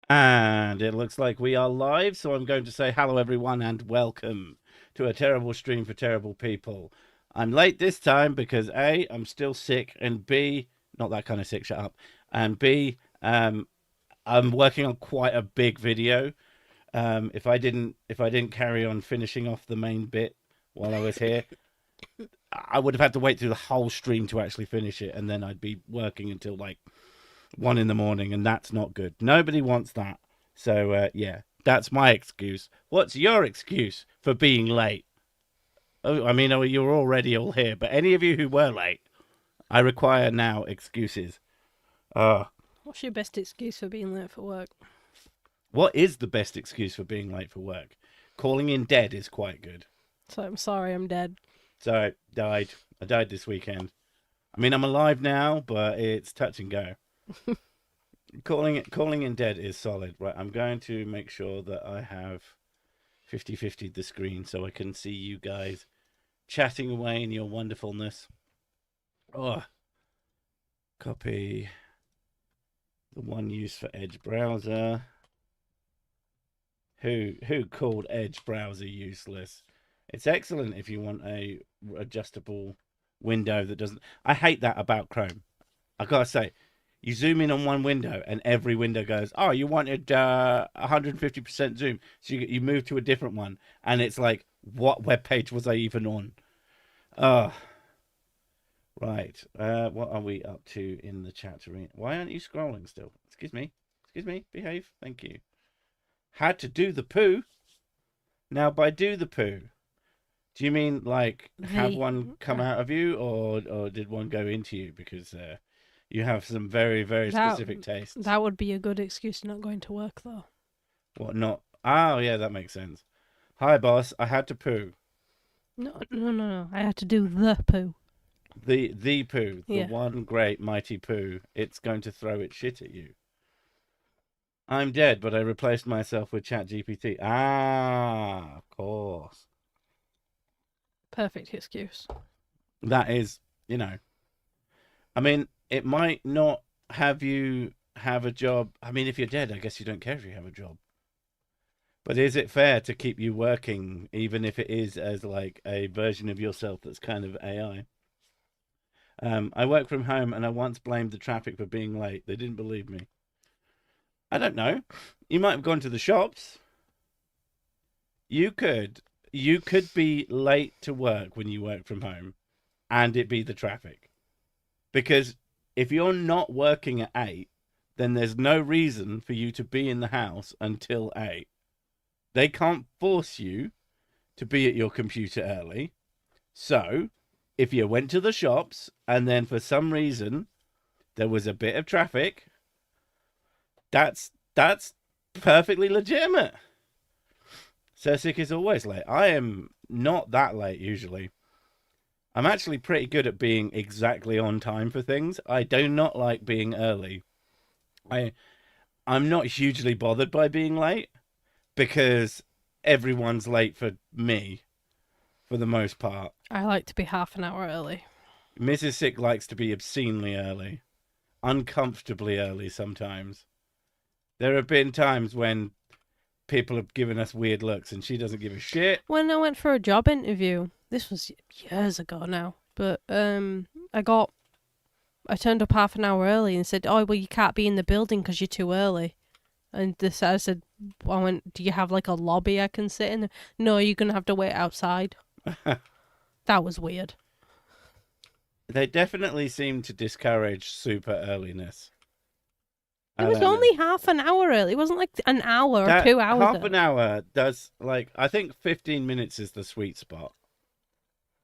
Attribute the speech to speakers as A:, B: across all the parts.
A: And it looks like we are live, so I'm going to say hello, everyone, and welcome to a terrible stream for terrible people. I'm late this time because A, I'm still sick, and B, not that kind of sick, shut up, and B, I'm working on quite a big video. If I didn't carry on finishing off the main bit while I was here, I would have had to wait through the whole stream to actually finish it, and then I'd be working until like 1 in the morning, and that's not good. Nobody wants that. So yeah, that's my excuse. What's your excuse for being late? Oh, I mean, you're already all here, but any of you who were late, I require now excuses. Uh,
B: What's your best excuse for being late for work?
A: what is the best excuse for being late for work? Calling in dead is quite good.
B: So I'm sorry, I'm dead.
A: So I died. I died this weekend. I mean, I'm alive now, but it's touch and go. Calling in dead is solid. Right, I'm going to make sure that I have 50-50 the screen so I can see you guys chatting away in your wonderfulness. Oh, copy the one used for Edge browser. Who called Edge browser useless? It's excellent if you want a adjustable window that doesn't. I hate that about Chrome. I gotta say, you zoom in on one window and every window goes, oh, you wanted 150% zoom. So you move to a different one. And it's like, what web page was I even on? Right. What are we up to in the chat room? Why aren't you scrolling still? Excuse me. Excuse me. Behave. Thank you. Had to do the poo. Now, by do the poo, do you mean like have one come out of you, or did one go into you? Because you have some very, very specific tastes.
B: That would be a good excuse not going to work, though.
A: What, not? Oh, yeah, that makes sense. Hi, boss. I had to poo.
B: No. I had to do the poo.
A: The poo.
B: Yeah.
A: The one great mighty poo. It's going to throw its shit at you. I'm dead, but I replaced myself with ChatGPT. Ah, of course.
B: Perfect excuse.
A: That is, I mean, it might not have you have a job. I mean, if you're dead, I guess you don't care if you have a job. But is it fair to keep you working, even if it is as like a version of yourself that's kind of AI? I work from home, and I once blamed the traffic for being late. They didn't believe me. I don't know. You might have gone to the shops. You could be late to work when you work from home, and it be the traffic. Because if you're not working at 8, then there's no reason for you to be in the house until 8. They can't force you to be at your computer early. So, if you went to the shops and then for some reason there was a bit of traffic, that's perfectly legitimate. Sir Sick is always late. I am not that late usually. I'm actually pretty good at being exactly on time for things. I do not like being early. I'm not hugely bothered by being late because everyone's late for me for the most part.
B: I like to be half an hour early.
A: Mrs. Sick likes to be obscenely early. Uncomfortably early sometimes. There have been times when people have given us weird looks and she doesn't give a shit.
B: When I went for a job interview, this was years ago now, but I turned up half an hour early and said, oh, well, you can't be in the building because you're too early. And I said, do you have like a lobby I can sit in? No, you're going to have to wait outside. That was weird.
A: They definitely seem to discourage super earliness.
B: It was only half an hour early. It wasn't like an hour or 2 hours.
A: Half an hour does, like, I think 15 minutes is the sweet spot.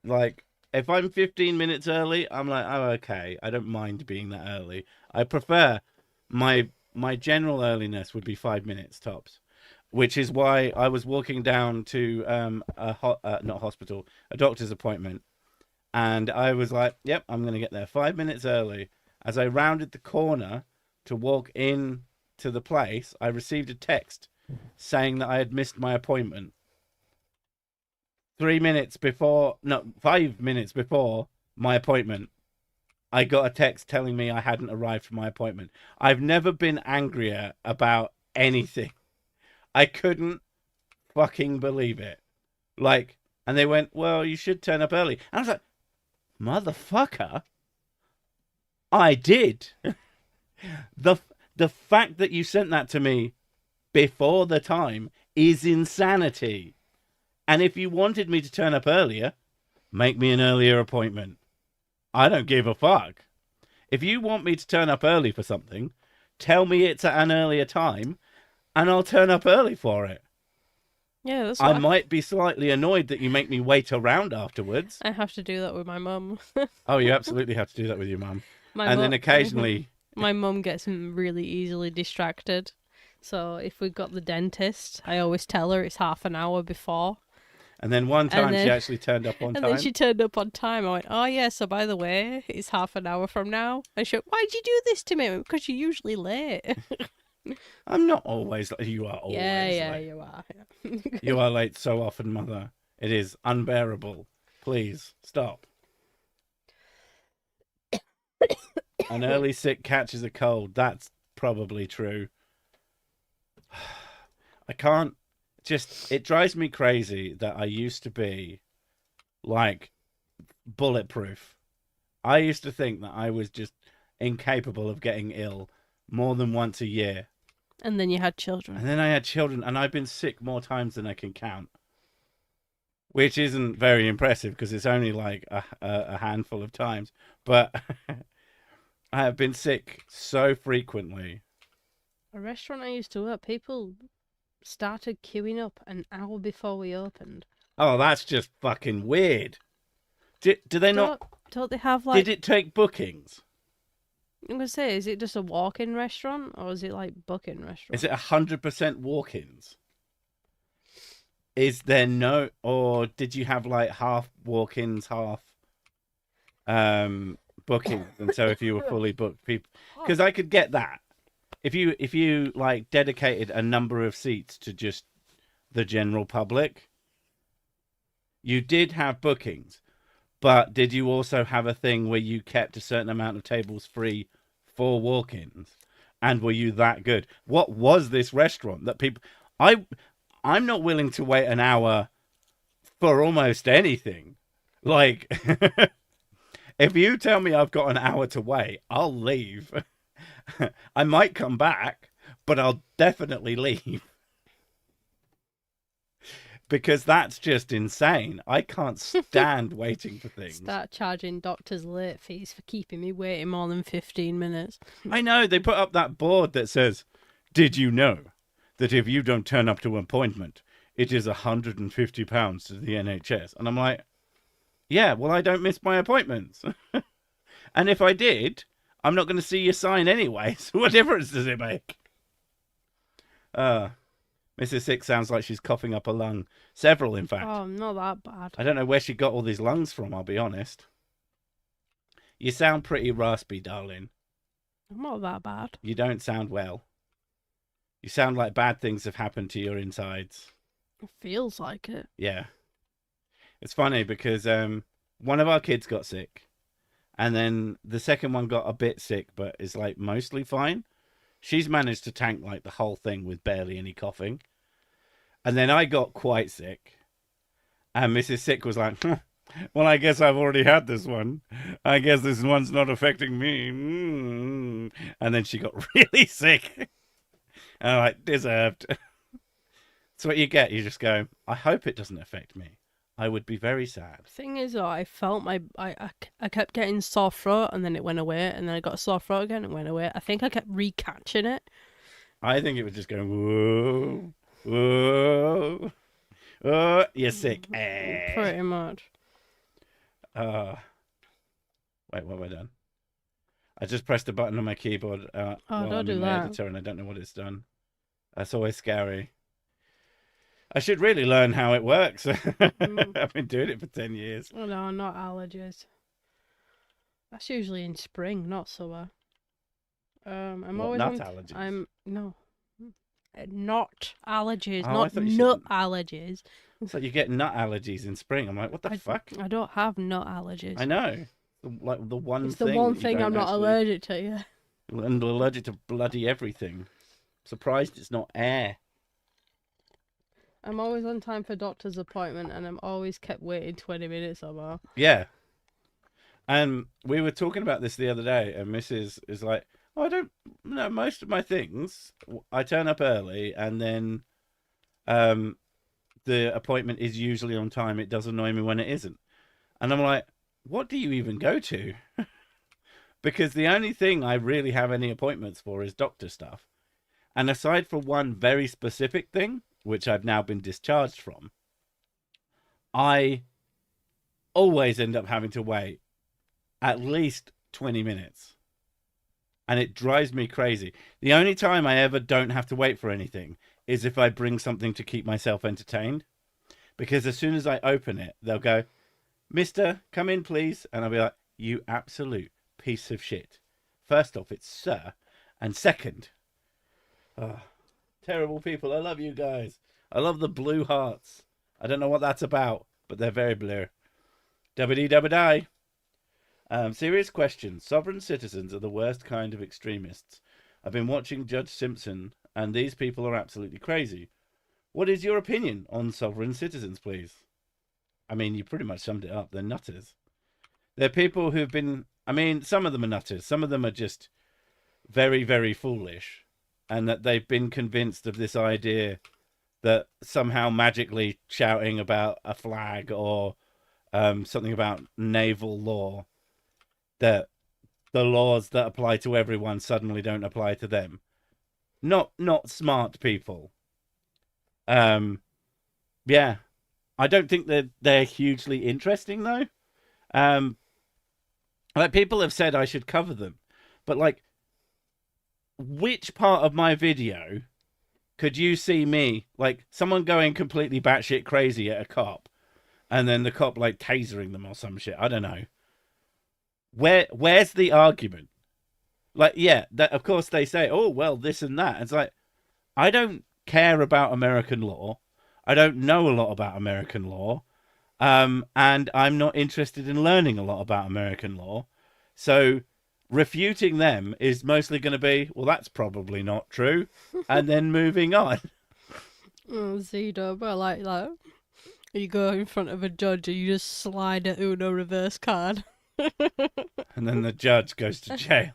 A: Like, if I'm 15 minutes early, I'm like, oh, okay. I don't mind being that early. I prefer my general earliness would be 5 minutes tops, which is why I was walking down to a doctor's appointment, and I was like, yep, I'm going to get there 5 minutes early. As I rounded the corner to walk in to the place, I received a text saying that I had missed my appointment. 5 minutes before my appointment, I got a text telling me I hadn't arrived for my appointment. I've never been angrier about anything. I couldn't fucking believe it. Like, and they went, well, you should turn up early. And I was like, motherfucker, I did. the the fact that you sent that to me before the time is insanity. And if you wanted me to turn up earlier, make me an earlier appointment. I don't give a fuck. If you want me to turn up early for something, tell me it's at an earlier time, and I'll turn up early for it.
B: Yeah, that's
A: I might be slightly annoyed that you make me wait around afterwards.
B: I have to do that with my mum.
A: Oh, you absolutely have to do that with your mum. Then
B: Then
A: occasionally...
B: my mum gets really easily distracted. So if we've got the dentist, I always tell her it's half an hour before.
A: And then one time she actually turned up on time.
B: And then she turned up on time. I went, oh yeah, so by the way, it's half an hour from now. And she went, why'd you do this to me? Because you're usually late.
A: I'm not always... You are always late.
B: You are. Yeah.
A: You are late so often, Mother. It is unbearable. Please, stop. An early sick catches a cold. That's probably true. I can't... It drives me crazy that I used to be, like, bulletproof. I used to think that I was just incapable of getting ill more than once a year.
B: And then you had children.
A: And then I had children, and I've been sick more times than I can count. Which isn't very impressive, because it's only like a handful of times. But I have been sick so frequently.
B: A restaurant I used to work, people started queuing up an hour before we opened.
A: Oh, that's just fucking weird. Do they not...
B: Don't they have, like...
A: Did it take bookings?
B: I'm going to say, is it just a walk-in restaurant, or is it, like, booking restaurant?
A: Is it 100% walk-ins? Is there no... Or did you have, like, half walk-ins, half bookings? And so if you were fully booked, people... Because I could get that. If you like dedicated a number of seats to just the general public, you did have bookings, but did you also have a thing where you kept a certain amount of tables free for walk-ins? And were you that good? What was this restaurant that people... I'm not willing to wait an hour for almost anything. Like, if you tell me I've got an hour to wait, I'll leave. I might come back, but I'll definitely leave. Because that's just insane. I can't stand waiting for things.
B: Start charging doctors late fees for keeping me waiting more than 15 minutes.
A: I know, they put up that board that says, did you know that if you don't turn up to an appointment, it is £150 to the NHS? And I'm like, yeah, well, I don't miss my appointments. And if I did... I'm not going to see your sign anyway, so what difference does it make? Mrs. Sics sounds like she's coughing up a lung. Several, in fact.
B: Oh, not that bad.
A: I don't know where she got all these lungs from, I'll be honest. You sound pretty raspy, darling.
B: I'm not that bad.
A: You don't sound well. You sound like bad things have happened to your insides.
B: It feels like it.
A: Yeah. It's funny because one of our kids got sick. And then the second one got a bit sick, but is like mostly fine. She's managed to tank like the whole thing with barely any coughing. And then I got quite sick. And Mrs. Sick was like, well, I guess I've already had this one. I guess this one's not affecting me. And then she got really sick. And I'm like, deserved. That's what you get. You just go, I hope it doesn't affect me. I would be very sad.
B: Thing is, though, I felt I kept getting sore throat, and then it went away, and then I got a sore throat again, and it went away. I think I kept recatching it.
A: I think it was just going, whoa, whoa, you're sick.
B: Pretty much.
A: Wait, what have I done? I just pressed a button on my keyboard while I'm in my editor, and I don't know what it's done. That's always scary. I should really learn how it works. I've been doing it for 10 years.
B: Oh, no, not allergies. That's usually in spring, not summer. I'm
A: what,
B: always
A: nut allergies?
B: No. Not allergies,
A: Oh,
B: not nut allergies.
A: So you get nut allergies in spring. I'm like, what the fuck?
B: I don't have nut allergies.
A: I know. Like the one
B: it's
A: thing.
B: the one thing I'm not allergic to, yeah.
A: And allergic to bloody everything. surprised it's not air.
B: I'm always on time for doctor's appointment, and I'm always kept waiting 20 minutes somehow.
A: Yeah. And we were talking about this the other day, and Mrs. is like, oh, I don't know, most of my things, I turn up early, and then the appointment is usually on time. It does annoy me when it isn't. And I'm like, what do you even go to? Because the only thing I really have any appointments for is doctor stuff. And aside from one very specific thing, which I've now been discharged from, I always end up having to wait at least 20 minutes. And it drives me crazy. The only time I ever don't have to wait for anything is if I bring something to keep myself entertained. Because as soon as I open it, they'll go, Mister, come in, please. And I'll be like, you absolute piece of shit. First off, it's sir. And second, terrible people. I love you guys. I love the blue hearts. I don't know what that's about, but they're very blue. Dubba-dee-dubba-die. Serious question. Sovereign citizens are the worst kind of extremists. I've been watching Judge Simpson, and these people are absolutely crazy. What is your opinion on sovereign citizens, please? I mean, you pretty much summed it up. They're nutters. They're people who've been... I mean, some of them are nutters. Some of them are just very, very foolish. And that they've been convinced of this idea that somehow magically shouting about a flag or something about naval law, that the laws that apply to everyone suddenly don't apply to them. Not smart people. Yeah. I don't think that they're hugely interesting, though. Like, people have said I should cover them. But, like, which part of my video could you see me, like, someone going completely batshit crazy at a cop, and then the cop, like, tasering them or some shit? I don't know. Where's the argument? Like, yeah, that, of course they say, oh, well, this and that. It's like, I don't care about American law. I don't know a lot about American law. And I'm not interested in learning a lot about American law. So refuting them is mostly going to be, well, that's probably not true. And then moving on.
B: Oh, Z-Dub, I like that. You go in front of a judge and you just slide a Uno reverse card.
A: And then the judge goes to jail.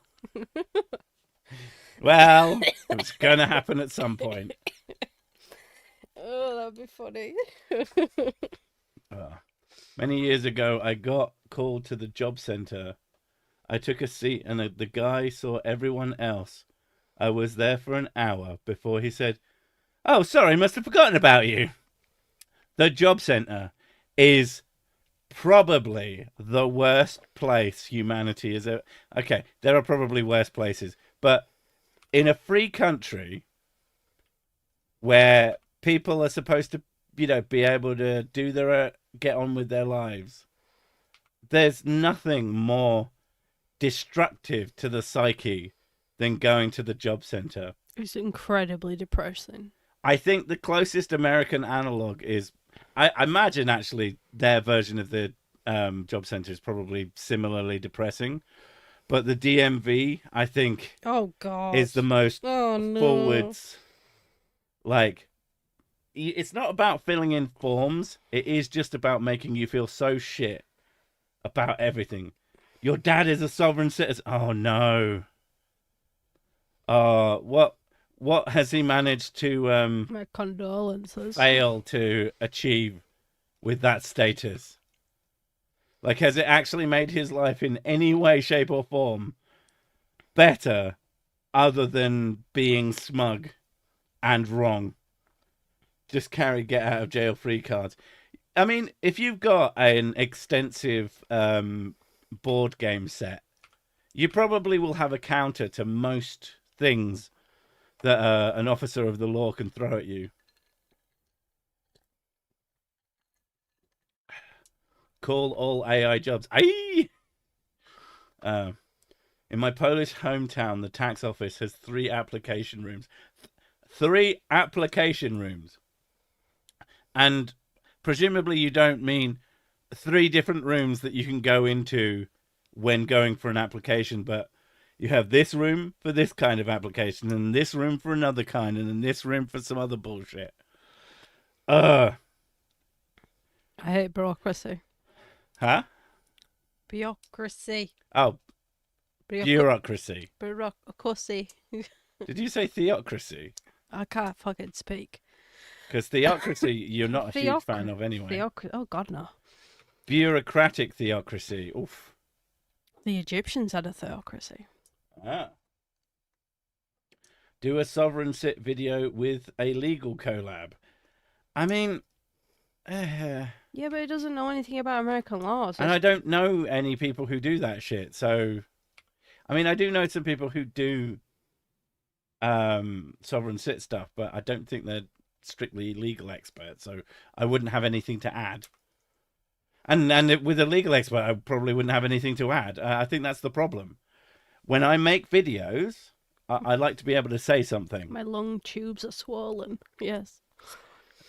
A: Well, it's going to happen at some point.
B: Oh, that'd be funny.
A: Many years ago, I got called to the job center. I took a seat and the guy saw everyone else. I was there for an hour before he said, oh, sorry, must have forgotten about you. The job center is probably the worst place humanity has ever... Okay, there are probably worse places, but in a free country where people are supposed to, you know, be able to do their... get on with their lives, there's nothing more destructive to the psyche than going to the job center.
B: It's incredibly depressing.
A: I think the closest American analog is, I imagine actually their version of the job center is probably similarly depressing, but the DMV, I think,
B: oh god,
A: is the most
B: no.
A: forwards. Like, it's not about filling in forms. It is just about making you feel so shit about everything. Your dad is a sovereign citizen. Oh no. What has he managed to
B: my condolences
A: fail to achieve with that status? Like, has it actually made his life in any way, shape, or form better, other than being smug and wrong? Just carry get out of jail free cards. I mean, if you've got an extensive board game set, you probably will have a counter to most things that an officer of the law can throw at you. Call all AI jobs. Aye! In my Polish hometown, the tax office has 3 application rooms. 3 application rooms. And presumably you don't mean 3 different rooms that you can go into when going for an application, but You have this room for this kind of application, and this room for another kind, and then this room for some other bullshit.
B: I hate bureaucracy.
A: Huh?
B: Bureaucracy.
A: Oh, bureaucracy.
B: Bureaucracy.
A: Did you say theocracy?
B: I can't fucking speak.
A: Because theocracy, you're not a huge fan of anyway.
B: Oh, God, no.
A: Bureaucratic theocracy. Oof.
B: The Egyptians had a theocracy.
A: Ah. Do a sovereign sit video with a legal collab. I mean,
B: yeah, but it doesn't know anything about American law. So
A: and I don't know any people who do that shit. So, I mean, I do know some people who do sovereign sit stuff, but I don't think they're strictly legal experts. So I wouldn't have anything to add. And with a legal expert, I probably wouldn't have anything to add. I think that's the problem. When I make videos, I like to be able to say something.
B: My lung tubes are swollen. Yes.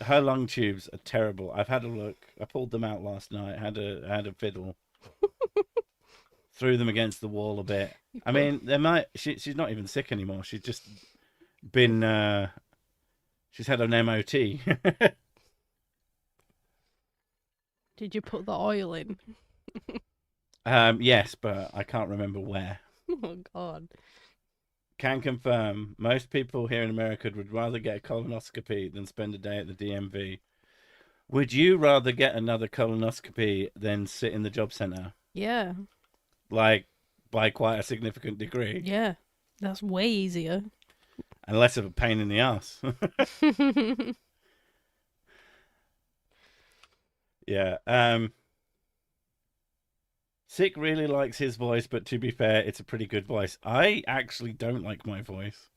A: Her lung tubes are terrible. I've had a look. I pulled them out last night. Had a fiddle. Threw them against the wall a bit. I mean, there might. She's not even sick anymore. She's just been. She's had an MOT.
B: Did you put the oil in?
A: Yes, but I can't remember where.
B: Oh, God.
A: Can confirm most people here in America would rather get a colonoscopy than spend a day at the DMV. Would you rather get another colonoscopy than sit in the job centre?
B: Yeah.
A: Like, by quite a significant degree.
B: Yeah. That's way easier.
A: And less of a pain in the ass. Yeah. Sick really likes his voice, but to be fair, it's a pretty good voice. I actually don't like my voice.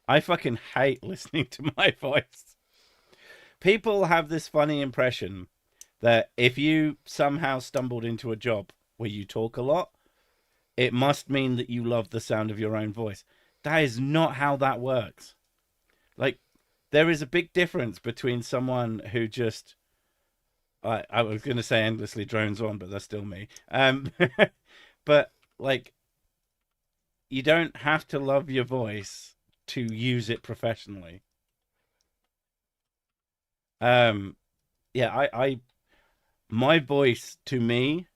A: I fucking hate listening to my voice. People have this funny impression that if you somehow stumbled into a job where you talk a lot, it must mean that you love the sound of your own voice. That is not how that works. Like, there is a big difference between someone who just... I was going to say endlessly drones on, but that's still me. But, like, you don't have to love your voice to use it professionally. Yeah, my voice to me,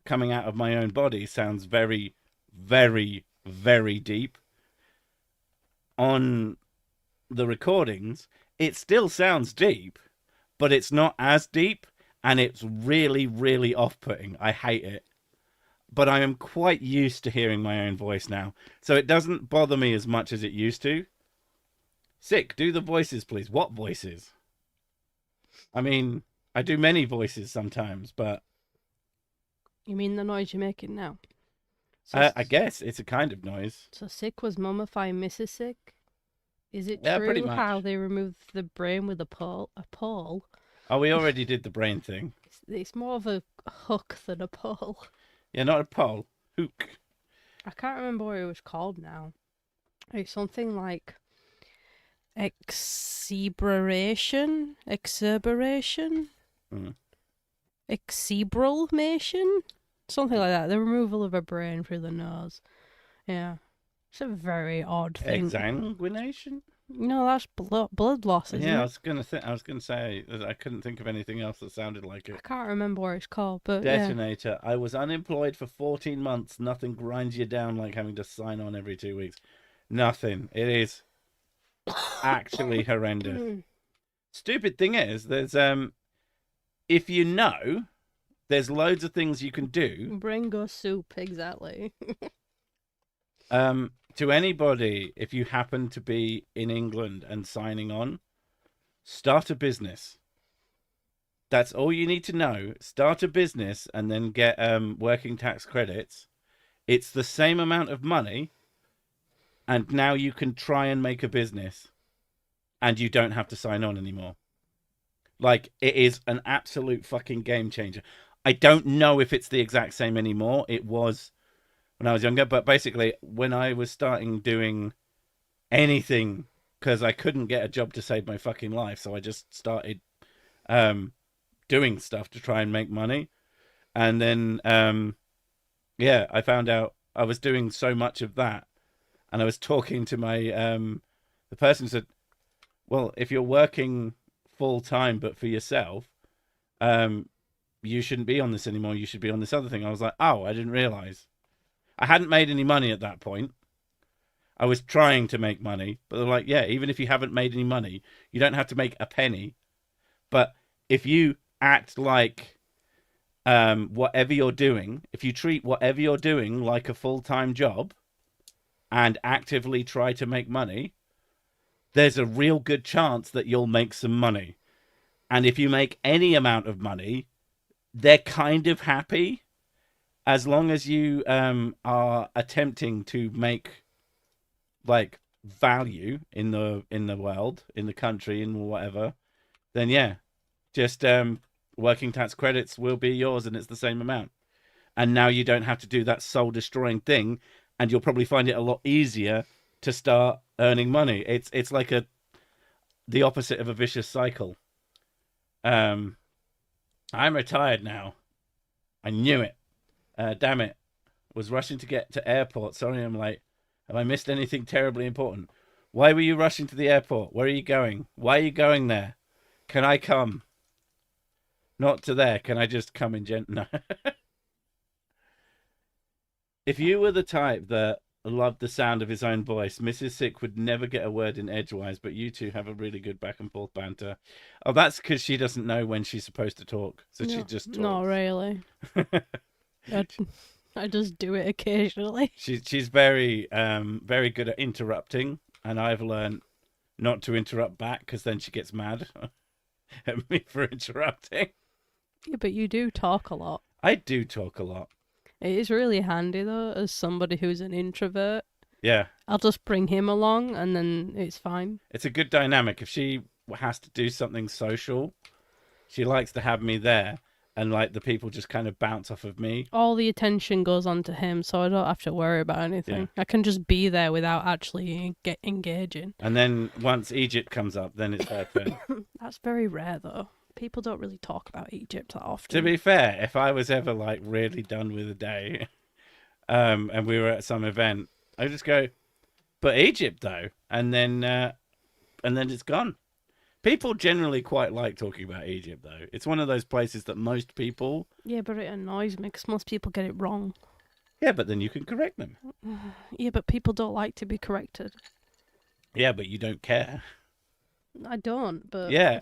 A: coming out of my own body, sounds very, very, very deep. On the recordings, it still sounds deep, but it's not as deep. And it's really, really off-putting. I hate it. But I am quite used to hearing my own voice now. So it doesn't bother me as much as it used to. Sick, do the voices, please. What voices? I mean, I do many voices sometimes, but...
B: You mean the noise you're making now?
A: So, I guess it's a kind of noise.
B: So Sick was mummifying Mrs. Sick? Is it
A: pretty
B: true
A: much.
B: how they removed the brain with a pole?
A: Oh, we already did the brain thing.
B: It's more of a hook than a pole.
A: Yeah, not a pole. Hook.
B: I can't remember what it was called now. It's something like exceberation? Exebralmation? Something like that. The removal of a brain through the nose. Yeah. It's a very odd thing.
A: Exsanguination?
B: No, that's blood loss, isn't it?
A: Yeah, I was gonna say that I couldn't think of anything else that sounded like it.
B: I can't remember what it's called, but
A: Detonator. Yeah. I was unemployed for 14 months. Nothing grinds you down like having to sign on every 2 weeks. Nothing. It is actually horrendous. Stupid thing is, there's if you know, there's loads of things you can do.
B: Bring us soup, exactly.
A: To anybody, if you happen to be in England and signing on, start a business. That's all you need to know. Start a business and then get working tax credits. It's the same amount of money, and now you can try and make a business, and you don't have to sign on anymore. Like, it is an absolute fucking game changer. I don't know if it's the exact same anymore. It was when I was younger, but basically when I was starting doing anything, because I couldn't get a job to save my fucking life, so I just started doing stuff to try and make money. And then yeah, I found out I was doing so much of that, and I was talking to my the person said, "Well, if you're working full time but for yourself, you shouldn't be on this anymore. You should be on this other thing." I was like, "Oh, I didn't realize." I hadn't made any money at that point. I was trying to make money, but they're like, "Yeah, even if you haven't made any money, you don't have to make a penny. But if you act like whatever you're doing, if you treat whatever you're doing like a full-time job and actively try to make money, there's a real good chance that you'll make some money. And if you make any amount of money, they're kind of happy as long as you are attempting to make like value in the world, in the country, in whatever. Then yeah, just working tax credits will be yours, and it's the same amount. And now you don't have to do that soul destroying thing, and you'll probably find it a lot easier to start earning money. It's like the opposite of a vicious cycle. I'm retired now. I knew it. Damn it. Was rushing to get to airport. Sorry I'm late. Have I missed anything terribly important? Why were you rushing to the airport? Where are you going? Why are you going there? Can I come? Not to there. Can I just come in No. If you were the type that loved the sound of his own voice, Mrs. Sick would never get a word in edgewise, but you two have a really good back and forth banter. Oh, that's because she doesn't know when she's supposed to talk, so she just talks.
B: Not really. I just do it occasionally.
A: She's very very good at interrupting, and I've learned not to interrupt back because then she gets mad at me for interrupting.
B: Yeah, but you do talk a lot.
A: I do talk a lot.
B: It is really handy though, as somebody who's an introvert.
A: Yeah.
B: I'll just bring him along and then it's fine.
A: It's a good dynamic. If she has to do something social, she likes to have me there, and like the people just kind of bounce off of me.
B: All the attention goes on to him, so I don't have to worry about anything.
A: Yeah.
B: I can just be there without actually engaging.
A: And then once Egypt comes up, then it's her turn.
B: That's very rare though. People don't really talk about Egypt that often.
A: To be fair, if I was ever like really done with a day, and we were at some event, I just go, "But Egypt though," and then it's gone. People generally quite like talking about Egypt though. It's one of those places that most people.
B: Yeah, but it annoys me because most people get it wrong.
A: Yeah, but then you can correct them.
B: Yeah, but people don't like to be corrected.
A: Yeah, but you don't care.
B: I don't, but...
A: Yeah.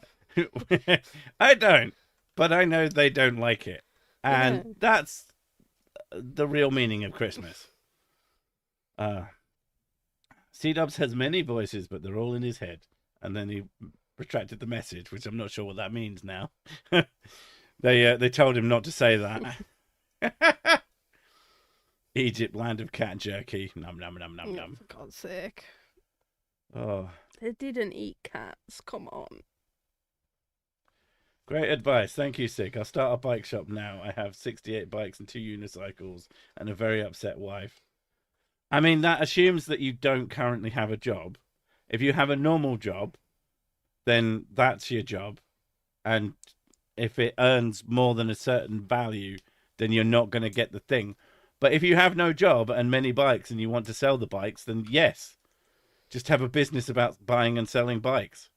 A: I don't, but I know they don't like it. And that's the real meaning of Christmas. C-Dubs has many voices, but they're all in his head. And then he retracted the message, which I'm not sure what that means now. They told him not to say that. Egypt, land of cat jerky. Num num num num num.
B: For God's sake.
A: Oh.
B: They didn't eat cats. Come on.
A: Great advice. Thank you, Sick. I'll start a bike shop now. I have 68 bikes and 2 unicycles and a very upset wife. I mean, that assumes that you don't currently have a job. If you have a normal job, then that's your job. And if it earns more than a certain value, then you're not going to get the thing. But if you have no job and many bikes and you want to sell the bikes, then yes, just have a business about buying and selling bikes.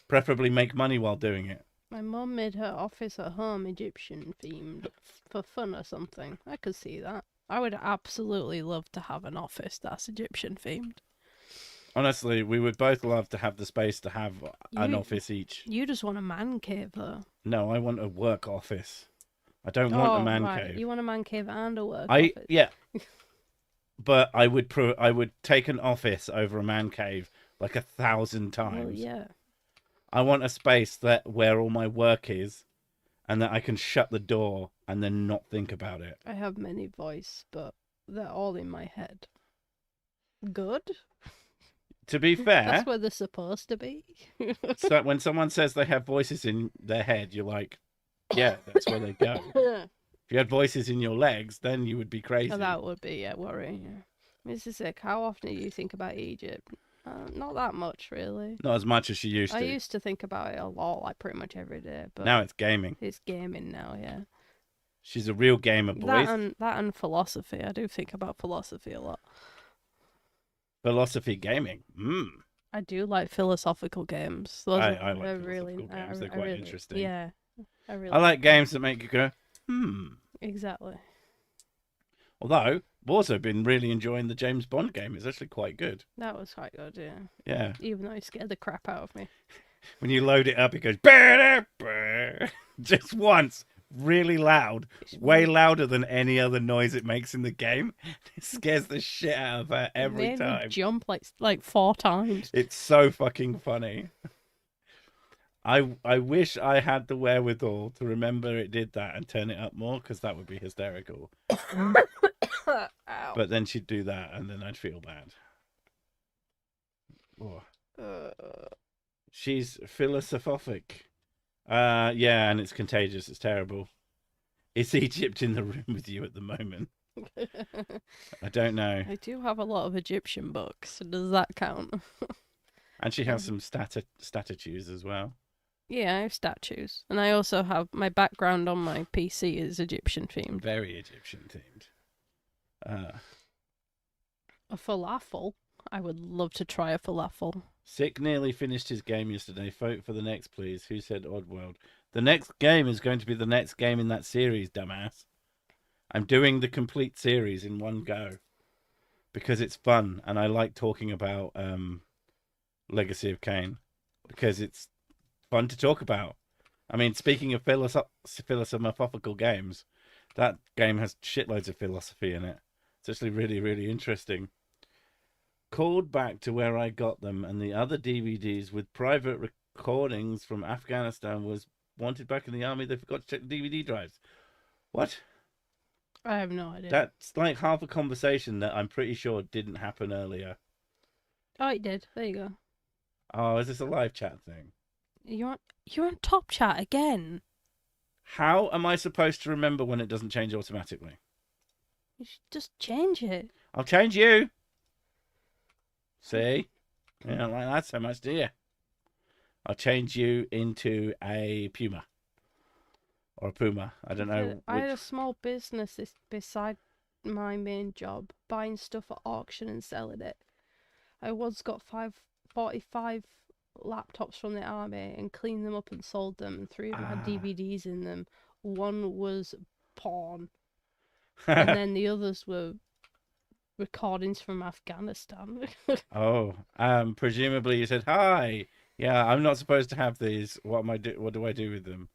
A: Preferably make money while doing it.
B: My mum made her office at home Egyptian themed for fun or something. I could see that. I would absolutely love to have an office that's Egyptian themed.
A: Honestly, we would both love to have the space to have an office each.
B: You just want a man cave though.
A: No, I want a work office. I don't want a man cave.
B: You want a man cave and a work office.
A: Yeah. But I would take an office over a man cave like 1,000 times.
B: Well, yeah.
A: I want a space where all my work is, and that I can shut the door and then not think about it.
B: I have many voices, but they're all in my head. Good.
A: To be fair,
B: that's where they're supposed to be.
A: So when someone says they have voices in their head, you're like, yeah, that's where they go. If you had voices in your legs, then you would be crazy.
B: Oh, that would be worrying. Mrs. Sick, how often do you think about Egypt? Not that much, really.
A: Not as much as you used to.
B: I used to think about it a lot, like pretty much every day. But
A: now it's gaming.
B: It's gaming now, yeah.
A: She's a real gamer, boys.
B: That and philosophy. I do think about philosophy a lot.
A: Philosophy gaming.
B: I do like philosophical games. Those
A: I
B: are
A: like
B: really,
A: philosophical games. They're quite
B: really,
A: interesting.
B: Yeah, I really.
A: I like games that make you go,
B: Exactly.
A: Although, I've also been really enjoying the James Bond game. It's actually quite good.
B: That was quite good, yeah.
A: Yeah.
B: Even though it scared the crap out of me.
A: When you load it up, it goes bah, bah, just once, really loud, way louder than any other noise it makes in the game. It scares the shit out of her every
B: it made
A: time.
B: Me jump like 4 times.
A: It's so fucking funny. I wish I had the wherewithal to remember it did that and turn it up more, because that would be hysterical. But then she'd do that, and then I'd feel bad. Oh. She's philosophic. Yeah, and it's contagious. It's terrible. Is Egypt in the room with you at the moment? I don't know.
B: I do have a lot of Egyptian books. Does that count?
A: And she has some statues as well.
B: Yeah, I have statues. And I also have my background on my PC is Egyptian themed.
A: Very Egyptian themed.
B: A falafel? I would love to try a falafel.
A: Sick nearly finished his game yesterday. Vote for the next, please. Who said Oddworld? The next game is going to be the next game in that series, dumbass. I'm doing the complete series in one go because it's fun, and I like talking about Legacy of Kain because it's fun to talk about. I mean, speaking of philosophical games, that game has shitloads of philosophy in it. It's actually really, really interesting. Called back to where I got them, and the other DVDs with private recordings from Afghanistan was wanted back in the army. They forgot to check the DVD drives. What?
B: I have no idea.
A: That's like half a conversation that I'm pretty sure didn't happen earlier.
B: Oh, it did. There you go.
A: Oh, is this a live chat thing?
B: You're on top chat again.
A: How am I supposed to remember when it doesn't change automatically?
B: You should just change it.
A: I'll change you. See? You don't like that so much, do you? I'll change you into a puma. Or a puma. I don't know.
B: I had a small business beside my main job, buying stuff at auction and selling it. I once got 45 laptops from the army and cleaned them up and sold them, and 3 of them had DVDs in them. One was porn. And then the others were recordings from Afghanistan.
A: Presumably you said, hi, yeah, I'm not supposed to have these. What do I do with them?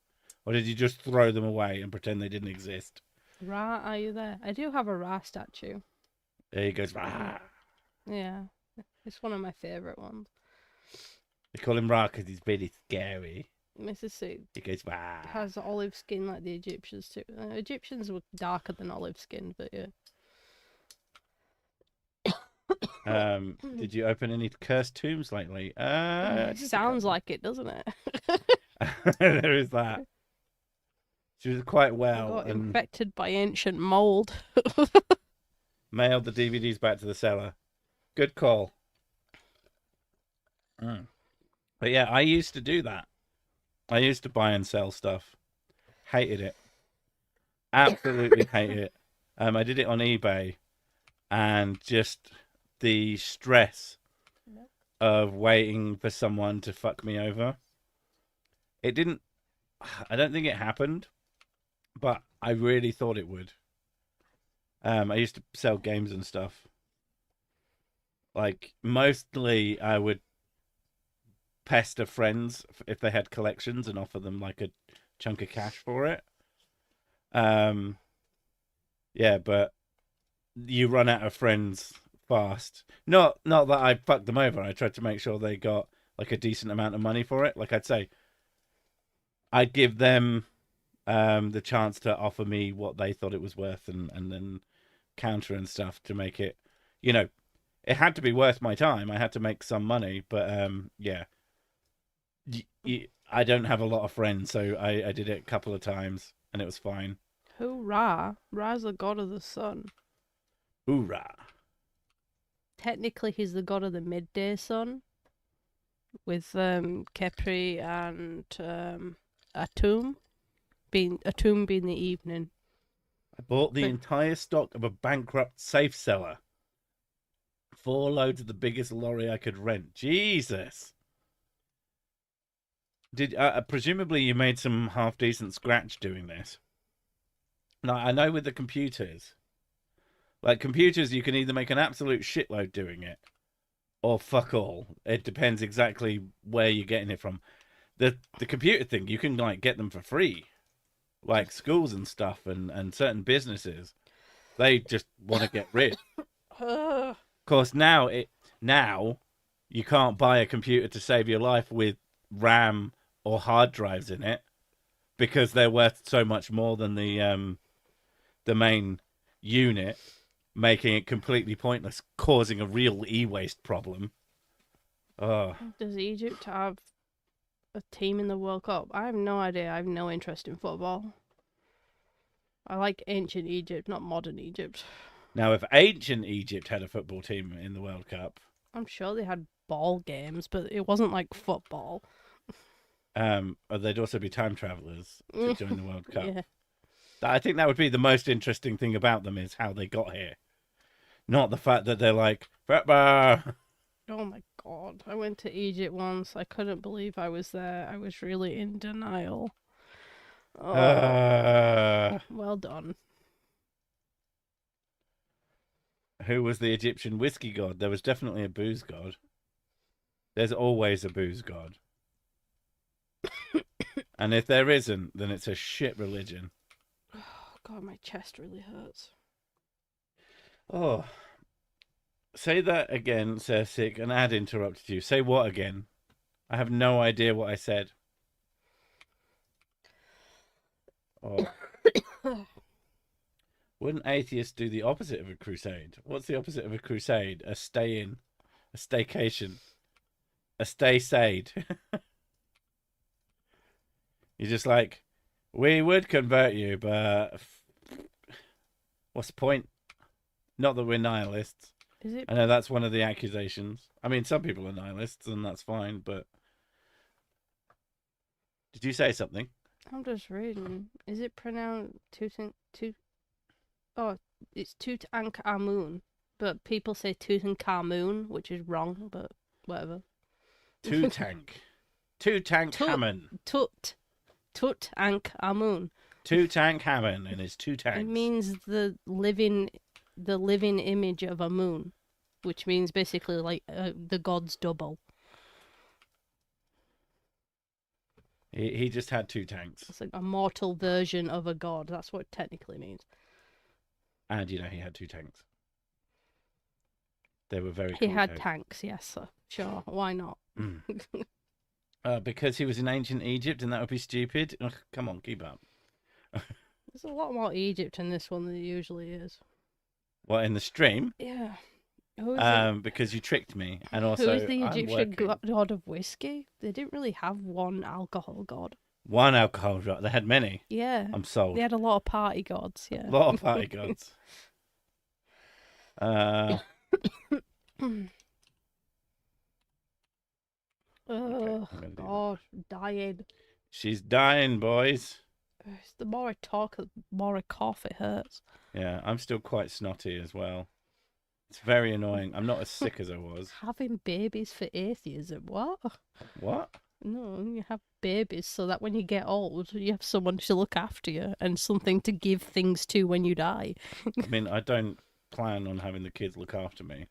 A: Or did you just throw them away and pretend they didn't exist?
B: Ra, are you there? I do have a Ra statue.
A: There he goes, Ra.
B: Yeah, it's one of my favourite ones.
A: They call him Ra because he's very scary.
B: Mrs. C
A: He goes, Ra.
B: has olive skin like the Egyptians too. Egyptians were darker than olive skin, but yeah.
A: Did you open any cursed tombs lately?
B: Sounds like it, doesn't it?
A: There is that. She was quite well.
B: Got infected by ancient mold.
A: Mailed the DVDs back to the seller. Good call. But yeah, I used to do that. I used to buy and sell stuff. Hated it. Absolutely hated it. I did it on eBay, and just the stress of waiting for someone to fuck me over. I don't think it happened, but I really thought it would. I used to sell games and stuff. Like, mostly I would pester friends if they had collections and offer them like a chunk of cash for it. Yeah, but you run out of friends fast. Not that I fucked them over. I tried to make sure they got like a decent amount of money for it. Like I'd say, I'd give them the chance to offer me what they thought it was worth, and then counter and stuff to make it, it had to be worth my time. I had to make some money, but yeah. I don't have a lot of friends, so I did it a couple of times, and it was fine.
B: Who Ra? Ra's the god of the sun.
A: Hoorah.
B: Technically, he's the god of the midday sun, with Kepri and Atum being the evening.
A: I bought the entire stock of a bankrupt safe seller. 4 loads of the biggest lorry I could rent. Jesus. Did presumably you made some half decent scratch doing this? Now I know with the computers, like computers, you can either make an absolute shitload doing it, or fuck all. It depends exactly where you're getting it from. The computer thing, you can like get them for free, like schools and stuff, and certain businesses, they just want to get rid. Of course, now you can't buy a computer to save your life with RAM or hard drives in it because they're worth so much more than the main unit, making it completely pointless, causing a real e-waste problem. Oh.
B: Does Egypt have a team in the World Cup? I have no idea. I have no interest in football. I like ancient Egypt, not modern Egypt.
A: Now, if ancient Egypt had a football team in the World Cup,
B: I'm sure they had ball games, but it wasn't like football.
A: They'd also be time travelers to join the World Cup.
B: Yeah.
A: I think that would be the most interesting thing about them is how they got here, not the fact that they're like football.
B: Oh my god! I went to Egypt once. I couldn't believe I was there. I was really in denial. Oh, well done.
A: Who was the Egyptian whiskey god? There was definitely a booze god. There's always a booze god. And if there isn't, then it's a shit religion.
B: Oh god, my chest really hurts.
A: Oh. Say that again, Sir Sick, and Ad interrupted you. Say what again? I have no idea what I said. Oh. Wouldn't atheists do the opposite of a crusade? What's the opposite of a crusade? A stay-in. A staycation. A stay-sade. You're just like, we would convert you, but what's the point? Not that we're nihilists.
B: Is it?
A: I know that's one of the accusations. I mean, some people are nihilists, and that's fine, but... Did you say something?
B: I'm just reading. Is it pronounced Oh, it's Tutankhamun, but people say Tutankhamun, which is wrong, but whatever.
A: Tutankhamun.
B: Tutankhamun.
A: Tutankhamun and his two tanks.
B: It means the living image of a moon, which means basically like the god's double.
A: He just had 2 tanks.
B: It's like a mortal version of a god. That's what it technically means.
A: And you know he had 2 tanks. They were very.
B: He
A: cool
B: had tanks, yes, sir. Sure, why not?
A: Because he was in ancient Egypt, and that would be stupid. Ugh, come on, keep up.
B: There's a lot more Egypt in this one than there usually is.
A: What, in the stream?
B: Yeah.
A: Because you tricked me, and also
B: who's the Egyptian god of whiskey? They didn't really have one alcohol god.
A: One alcohol god. They had many.
B: Yeah.
A: I'm sold.
B: They had a lot of party gods. Yeah.
A: A lot of party gods.
B: Oh God, dying.
A: She's dying, boys.
B: The more I talk, the more I cough. It hurts.
A: Yeah, I'm still quite snotty as well. It's very annoying. I'm not as sick as I was.
B: Having babies for atheism. What?
A: What?
B: No, you have babies so that when you get old, you have someone to look after you and something to give things to when you die.
A: I mean, I don't plan on having the kids look after me.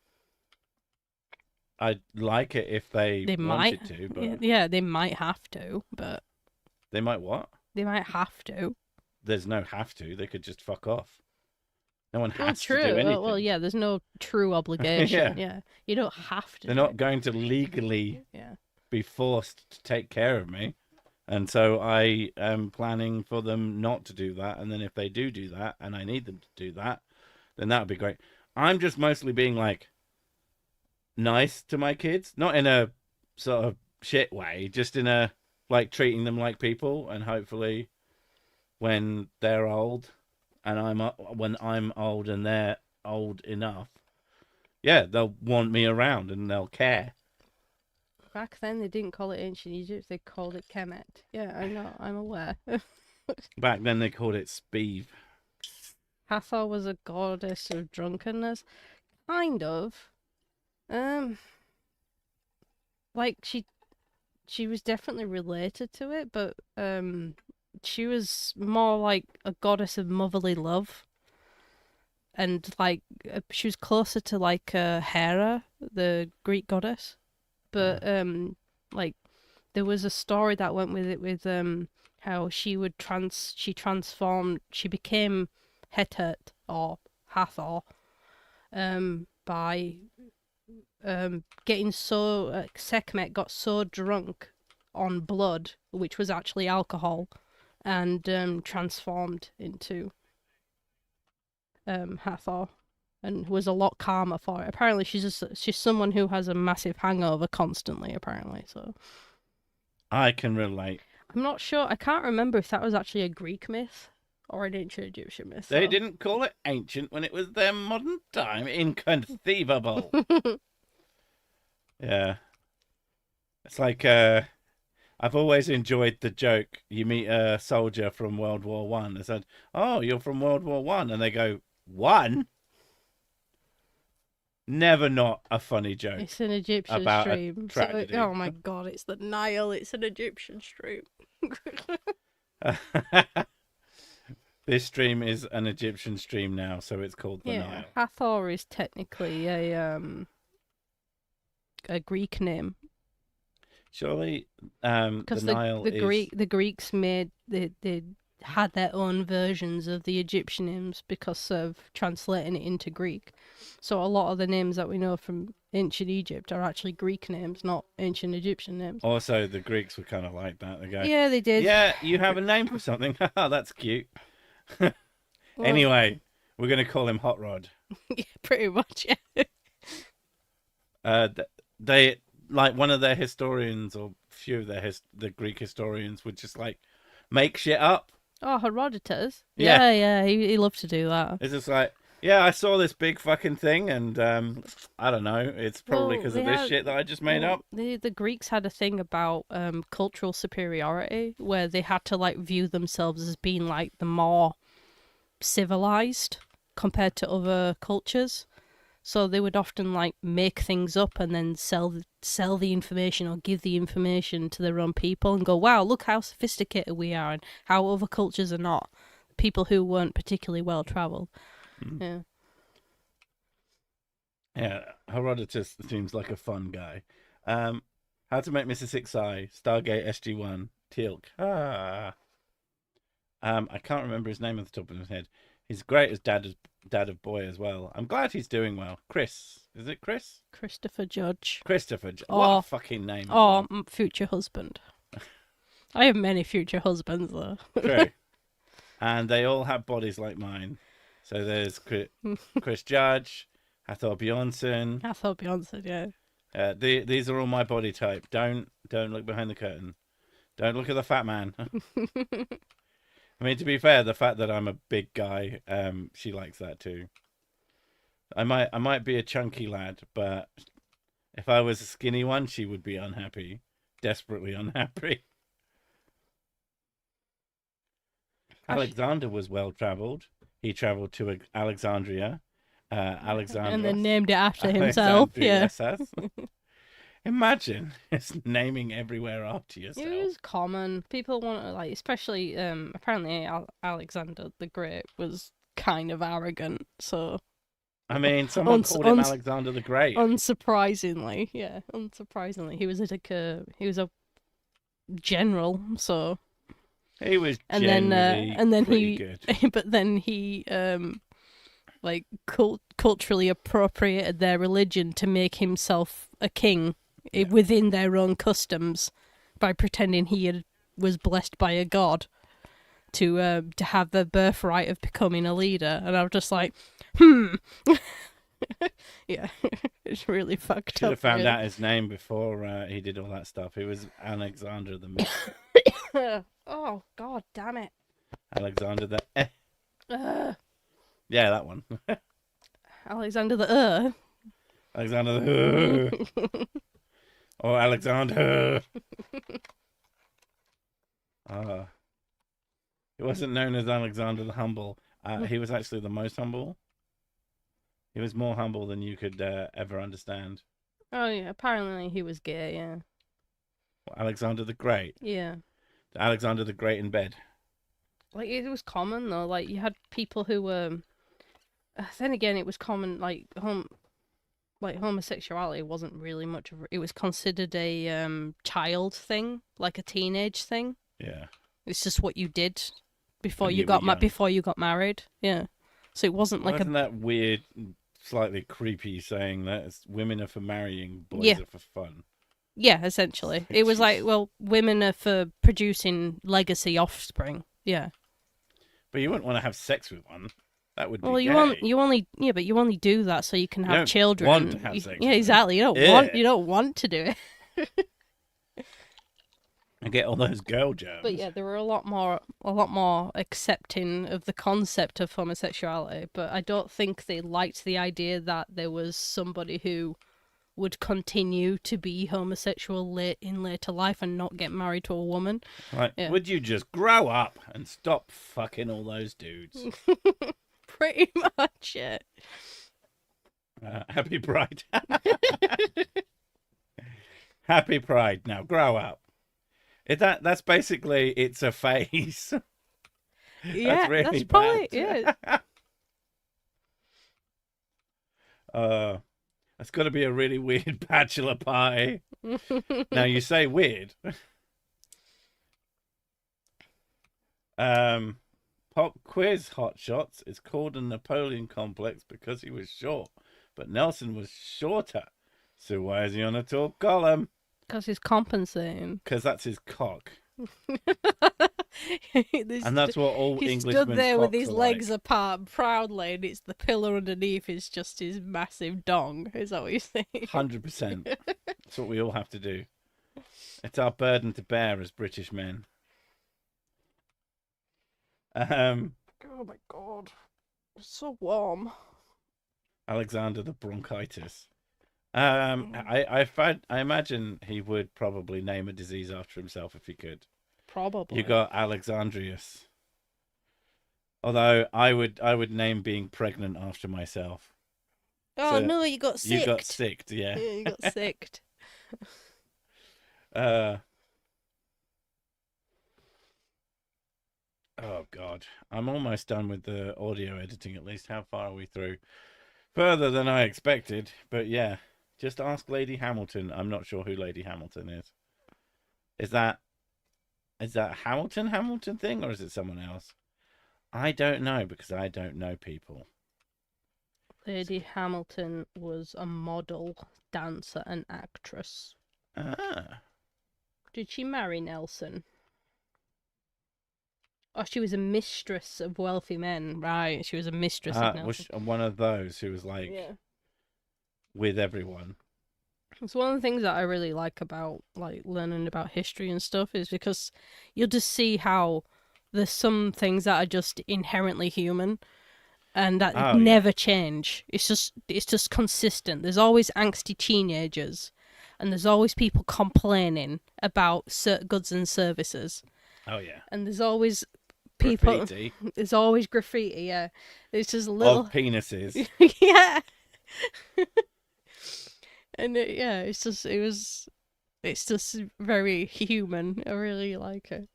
A: I'd like it if they wanted to, but...
B: Yeah, they might have to, but...
A: They might what?
B: They might have to.
A: There's no have to. They could just fuck off. No one has to do
B: true.
A: anything.
B: Well, yeah, there's no true obligation. Yeah. You don't have to.
A: They're not going to legally be forced to take care of me. And so I am planning for them not to do that. And then if they do that, and I need them to do that, then that would be great. I'm just mostly being, like, nice to my kids. Not in a sort of shit way. Just in a, like, treating them like people. And hopefully when they're old... And when I'm old and they're old enough, yeah, they'll want me around and they'll care.
B: Back then, they didn't call it ancient Egypt; they called it Kemet. Yeah, I know, I'm aware.
A: Back then, they called it Speeve.
B: Hathor was a goddess of drunkenness. Kind of. Like she was definitely related to it, but she was more like a goddess of motherly love, and like she was closer to like Hera, the Greek goddess. But like there was a story that went with it with how she transformed, she became Hetert or Hathor by getting so Sekhmet got so drunk on blood, which was actually alcohol, and transformed into Hathor, and was a lot calmer for it. Apparently, she's someone who has a massive hangover constantly. Apparently, so
A: I can relate.
B: I'm not sure. I can't remember if that was actually a Greek myth or an ancient Egyptian myth.
A: They
B: so.
A: didn't call it ancient when it was their modern time. Inconceivable. Yeah. It's like I've always enjoyed the joke. You meet a soldier from World War One. They said, "Oh, you're from World War One," and they go, "One." Never not a funny joke.
B: It's an Egyptian
A: about
B: stream.
A: a tragedy.
B: Oh my god, it's the Nile. It's an Egyptian stream.
A: This stream is an Egyptian stream now, so it's called the Nile.
B: Hathor is technically a Greek name.
A: Surely, the Nile is...
B: the Greeks made they had their own versions of the Egyptian names because of translating it into Greek. So a lot of the names that we know from ancient Egypt are actually Greek names, not ancient Egyptian names.
A: Also, the Greeks were kind of like that. They go,
B: yeah, they did.
A: Yeah, you have a name for something. That's cute. Well, anyway, we're going to call him Hot Rod.
B: Yeah, pretty much, yeah.
A: They, like, one of their historians, or few of the Greek historians, would just, like, make shit up.
B: Oh, Herodotus. Yeah, he loved to do that.
A: It's just like, yeah, I saw this big fucking thing, and I don't know. It's probably because of this shit that I just made up.
B: The Greeks had a thing about cultural superiority, where they had to like view themselves as being like the more civilized compared to other cultures. So they would often like make things up and then sell the information or give the information to their own people and go, wow, look how sophisticated we are and how other cultures are not. People who weren't particularly well travelled. Yeah.
A: Yeah, Herodotus seems like a fun guy. How to make Mr. Six Eye, Stargate SG-1, Teal'c. I can't remember his name off the top of his head. He's great as dad of boy as well. I'm glad he's doing well. Chris. Is it Chris?
B: Christopher Judge.
A: Christopher Judge. What a fucking name.
B: Oh, future husband. I have many future husbands, though.
A: True. And they all have bodies like mine. So there's Chris Judge, Hathor Bjornsson.
B: Hathor Bjornsson, yeah.
A: These are all my body type. Don't look behind the curtain. Don't look at the fat man. I mean, to be fair, the fact that I'm a big guy, she likes that too. I might be a chunky lad, but if I was a skinny one, she would be unhappy. Desperately unhappy. Alexander was well travelled. He travelled to Alexandria. Alexander.
B: And then named it after himself. Yeah.
A: Imagine just naming everywhere after yourself.
B: It was common. People want to, like, especially, apparently Alexander the Great was kind of arrogant, so...
A: I mean, someone called him Alexander the Great.
B: Unsurprisingly. He was a general, so...
A: He was pretty good.
B: But then he, like, culturally appropriated their religion to make himself a king. Yeah. Within their own customs, by pretending he was blessed by a god to have the birthright of becoming a leader, and I was just like, yeah, it's really fucked up.
A: Should have found out his name before he did all that stuff. It was Alexander the Myth.
B: Oh god, damn it!
A: Alexander the. Yeah, that one.
B: Alexander the.
A: Alexander the. Or Alexander. He wasn't known as Alexander the Humble. He was actually the most humble. He was more humble than you could ever understand.
B: Oh yeah, apparently he was gay. Yeah.
A: Alexander the Great.
B: Yeah.
A: Alexander the Great in bed.
B: Like it was common though. Like you had people who were. Then again, it was common. Like homosexuality wasn't really much of. It was considered a child thing, like a teenage thing.
A: Yeah.
B: It's just what you did before
A: When
B: you
A: you were
B: got
A: young.
B: before you got married. Yeah. So it wasn't like
A: Wasn't that weird, slightly creepy saying that women are for marrying, boys
B: Yeah.
A: are for fun?
B: Yeah, essentially. It was like, well, women are for producing legacy offspring. Yeah.
A: But you wouldn't want to have sex with one. That would be
B: Well,
A: gay.
B: but you only do that so you can have
A: don't
B: children.
A: want to have sex with
B: Yeah,
A: them.
B: exactly. You don't want to do it.
A: And get all those girl germs.
B: But yeah, there were a lot more accepting of the concept of homosexuality. But I don't think they liked the idea that there was somebody who would continue to be homosexual in later life and not get married to a woman.
A: Like,
B: Yeah.
A: would you just grow up and stop fucking all those dudes?
B: Pretty much, yeah.
A: Happy Pride. Happy Pride. Now grow up. That's basically it's a phase.
B: Yeah,
A: that's really
B: that's probably
A: bad.
B: yeah.
A: That's got to be a really weird bachelor party. Now you say weird. Pop quiz hotshots is called a Napoleon complex because he was short, but Nelson was shorter. So why is he on a tall column?
B: Because he's compensating.
A: Because that's his cock.
B: This-
A: And that's what all
B: he
A: Englishmen
B: stood there with his
A: are
B: legs
A: like.
B: apart proudly, and it's the pillar underneath is just his massive dong. Is that what you're saying?
A: 100%. That's what we all have to do. It's our burden to bear as British men.
B: Oh my god, it's so warm.
A: Alexander the Bronchitis. I imagine he would probably name a disease after himself if he could.
B: Probably.
A: You got Alexandrius. Although I would name being pregnant after myself.
B: Oh
A: so
B: no, you got sick.
A: You got sicked, yeah.
B: Yeah, you got sicked.
A: Oh god, I'm almost done with the audio editing. At least, how far are we through? Further than I expected, but yeah. Just ask Lady Hamilton. I'm not sure who Lady Hamilton is. Is that Hamilton thing, or is it someone else? I don't know because I don't know people.
B: Lady Hamilton was a model, dancer, and actress.
A: Ah.
B: Did she marry Nelson? Oh, she was a mistress of wealthy men. Right, she was a mistress of Nelson.
A: Was one of those who was like with everyone.
B: It's one of the things that I really like about like learning about history and stuff is because you'll just see how there's some things that are just inherently human and that never change. It's just consistent. There's always angsty teenagers and there's always people complaining about goods and services.
A: Oh yeah.
B: And there's always people
A: graffiti.
B: There's always graffiti, yeah. It's just little
A: of penises.
B: yeah. And it's just very human. I really like it.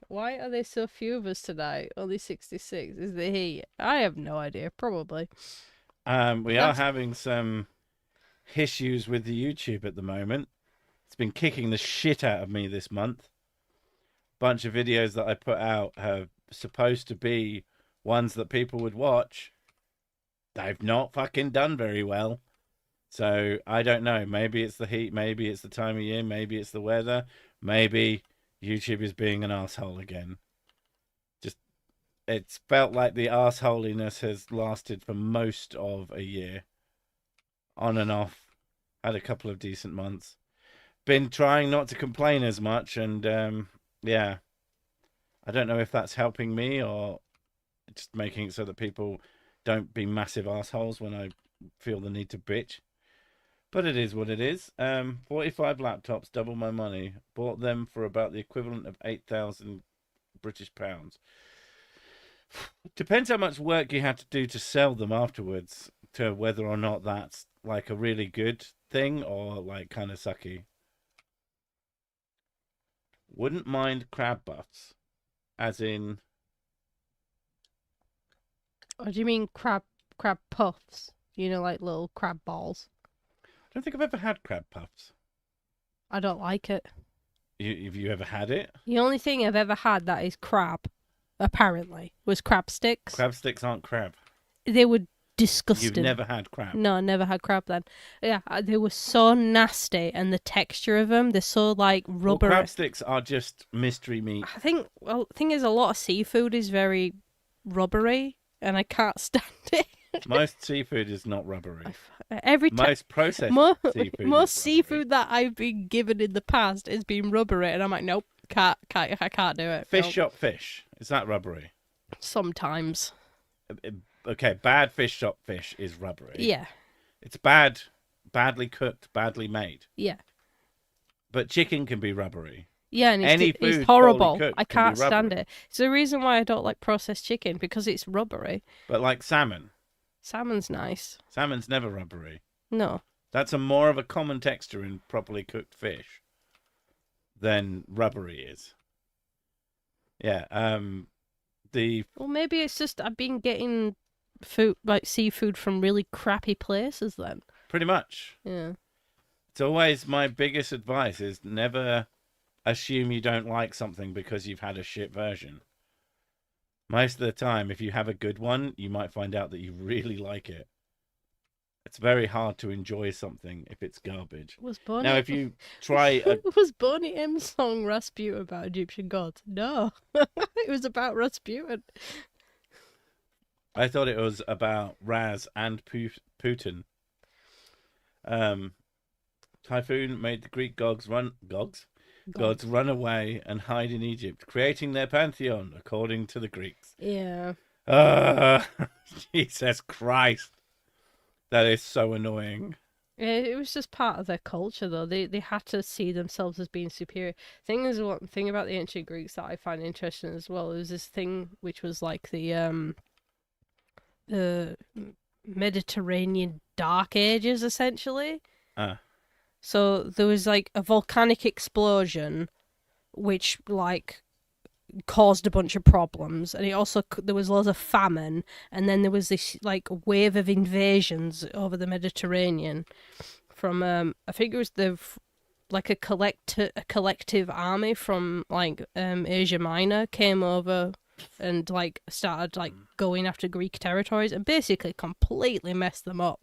B: Why are there so few of us tonight? Only 66. Is the heat? I have no idea. Probably.
A: We are having some issues with the YouTube at the moment. It's been kicking the shit out of me this month. Bunch of videos that I put out are supposed to be ones that people would watch. They've not fucking done very well. So, I don't know. Maybe it's the heat. Maybe it's the time of year. Maybe it's the weather. Maybe YouTube is being an asshole again. It's felt like the assholiness has lasted for most of a year. On and off. Had a couple of decent months. Been trying not to complain as much. And, yeah. I don't know if that's helping me or just making it so that people don't be massive assholes when I feel the need to bitch. But it is what it is. 45 laptops, double my money. Bought them for about the equivalent of 8,000 British pounds. Depends how much work you have to do to sell them afterwards, to whether or not that's like a really good thing or like kind of sucky. Wouldn't mind crab buffs, as in.
B: Or do you mean crab puffs? You know, like little crab balls.
A: I don't think I've ever had crab puffs.
B: I don't like it.
A: Have you ever had it?
B: The only thing I've ever had that is crab, apparently, was crab sticks.
A: Crab sticks aren't crab.
B: They were disgusting.
A: You've never had crab?
B: No, I never had crab then. Yeah, they were so nasty, and the texture of them, they're so like rubbery.
A: Well, crab sticks are just mystery meat.
B: I think, well, the thing is, a lot of seafood is very rubbery, and I can't stand it.
A: Most seafood is not rubbery.
B: Every time,
A: Most processed seafood.
B: most seafood that I've been given in the past has been rubbery, and I'm like, nope, I can't do it.
A: Fish
B: nope.
A: shop fish, is that rubbery?
B: Sometimes.
A: Okay, bad fish shop fish is rubbery.
B: Yeah.
A: It's badly cooked, badly made.
B: Yeah.
A: But chicken can be rubbery.
B: Yeah, and
A: Any food
B: it's horrible.
A: poorly cooked
B: I
A: can be
B: can't stand
A: rubbery.
B: it. It's the reason why I don't like processed chicken, because it's rubbery.
A: But like salmon.
B: Salmon's nice.
A: Salmon's never rubbery.
B: No.
A: That's more of a common texture in properly cooked fish than rubbery is. Yeah.
B: Well, maybe it's just I've been getting food, like seafood, from really crappy places then.
A: Pretty much.
B: Yeah.
A: It's always my biggest advice is never assume you don't like something because you've had a shit version. Most of the time, if you have a good one, you might find out that you really like it. It's very hard to enjoy something if it's garbage. Now, if you try
B: Was Boney M's song Rasputin about Egyptian gods? No. It was about Rasputin.
A: I thought it was about Raz and Putin. Typhoon made the Greek gods run away and hide in Egypt, creating their pantheon according to the Greeks.
B: Yeah.
A: Jesus Christ. That is so annoying.
B: It was just part of their culture, though. They had to see themselves as being superior. One thing about the ancient Greeks that I find interesting as well is this thing which was like the Mediterranean Dark Ages, essentially. So there was like a volcanic explosion, which like caused a bunch of problems, and there was loads of famine, and then there was this like wave of invasions over the Mediterranean from I think it was a collective army from like Asia Minor came over and like started like going after Greek territories and basically completely messed them up.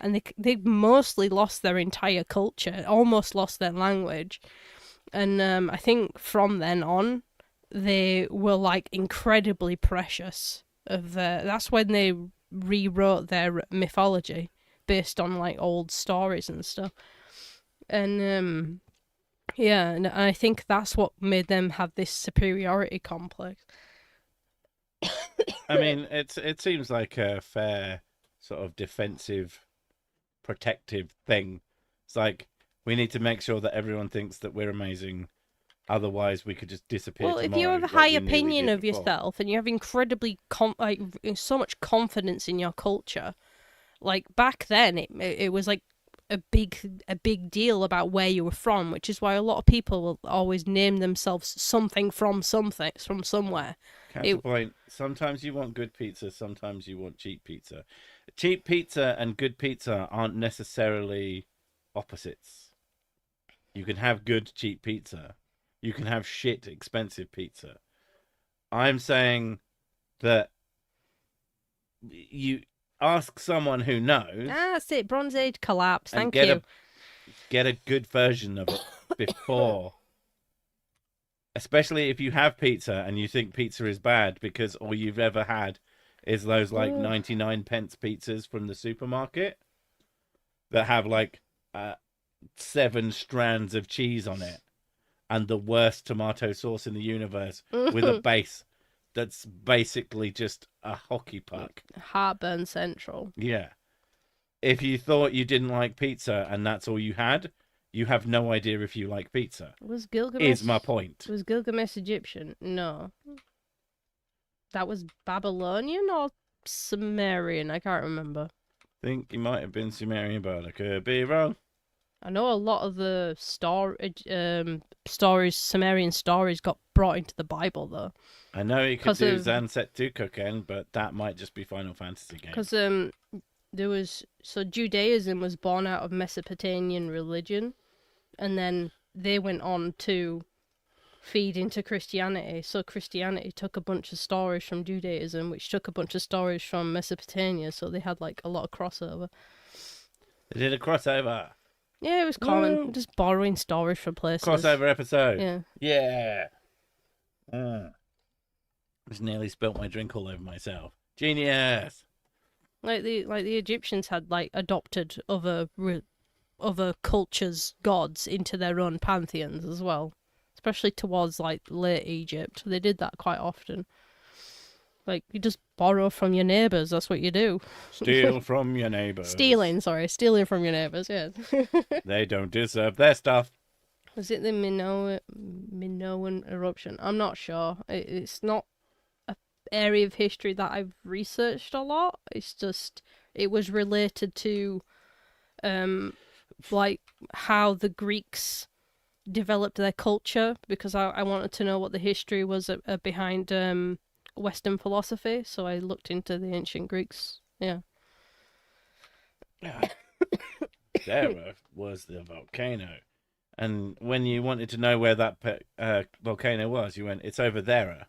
B: And they mostly lost their entire culture, almost lost their language. And I think from then on, they were like incredibly precious. That's when they rewrote their mythology based on like old stories and stuff. And yeah, and I think that's what made them have this superiority complex.
A: I mean, it seems like a fair sort of defensive, protective thing. It's like we need to make sure that everyone thinks that we're amazing, otherwise we could just disappear.
B: Well,
A: tomorrow,
B: if you have a
A: like
B: high
A: we nearly
B: opinion
A: did
B: of
A: before.
B: yourself and you have incredibly so much confidence in your culture, like back then it was like a big deal about where you were from, which is why a lot of people will always name themselves something from somewhere.
A: Counterpoint, sometimes you want good pizza, sometimes you want cheap pizza. Cheap pizza and good pizza aren't necessarily opposites. You can have good cheap pizza. You can have shit expensive pizza. I'm saying that you ask someone who knows.
B: That's it. Bronze Age collapse. Thank
A: you.
B: you.
A: Get a good version of it before. Especially if you have pizza and you think pizza is bad because all you've ever had is those like 99 pence pizzas from the supermarket that have like 7 strands of cheese on it and the worst tomato sauce in the universe with a base that's basically just a hockey puck.
B: Heartburn central.
A: Yeah. If you thought you didn't like pizza and that's all you had, you have no idea if you like pizza.
B: Was Gilgamesh?
A: Is my point.
B: Was Gilgamesh Egyptian? No. that was Babylonian or Sumerian. I can't remember.
A: I think he might have been Sumerian, but I could be wrong.
B: I know a lot of the stories, Sumerian stories, got brought into the Bible though.
A: I know he could do Zansetsukoken, but that might just be Final Fantasy game.
B: Because Judaism was born out of Mesopotamian religion, and then they went on to feed into Christianity. So Christianity took a bunch of stories from Judaism, which took a bunch of stories from Mesopotamia. So they had like a lot of crossover.
A: They did a crossover.
B: Yeah, it was common. Just borrowing stories from places.
A: Crossover episode.
B: Yeah.
A: Yeah. Just nearly spilt my drink all over myself. Genius.
B: Like the Egyptians had like adopted other cultures' gods into their own pantheons as well, especially towards like late Egypt. They did that quite often. Like you just borrow from your neighbours. That's what you do.
A: Steal from your neighbours.
B: Stealing from your neighbours. Yeah.
A: They don't deserve their stuff.
B: Was it the Minoan eruption? I'm not sure. It's not an area of history that I've researched a lot. It's just it was related to, like how the Greeks developed their culture, because I wanted to know what the history was behind Western philosophy. So I looked into the ancient Greeks. Yeah.
A: There was the volcano. And when you wanted to know where that volcano was, you went, it's over there.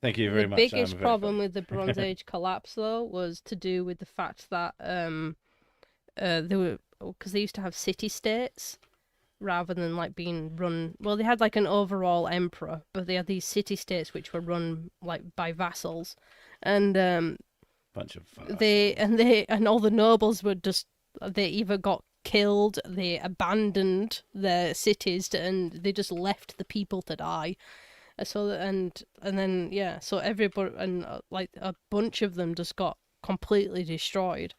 A: Thank you very much.
B: The biggest problem with the Bronze Age collapse, though, was to do with the fact that because they used to have city-states rather than like being run. Well, they had like an overall emperor, but they had these city-states which were run like by vassals, and
A: bunch of vassals.
B: and all the nobles were just they either got killed, they abandoned their cities, and they just left the people to die. So so everybody and like a bunch of them just got completely destroyed,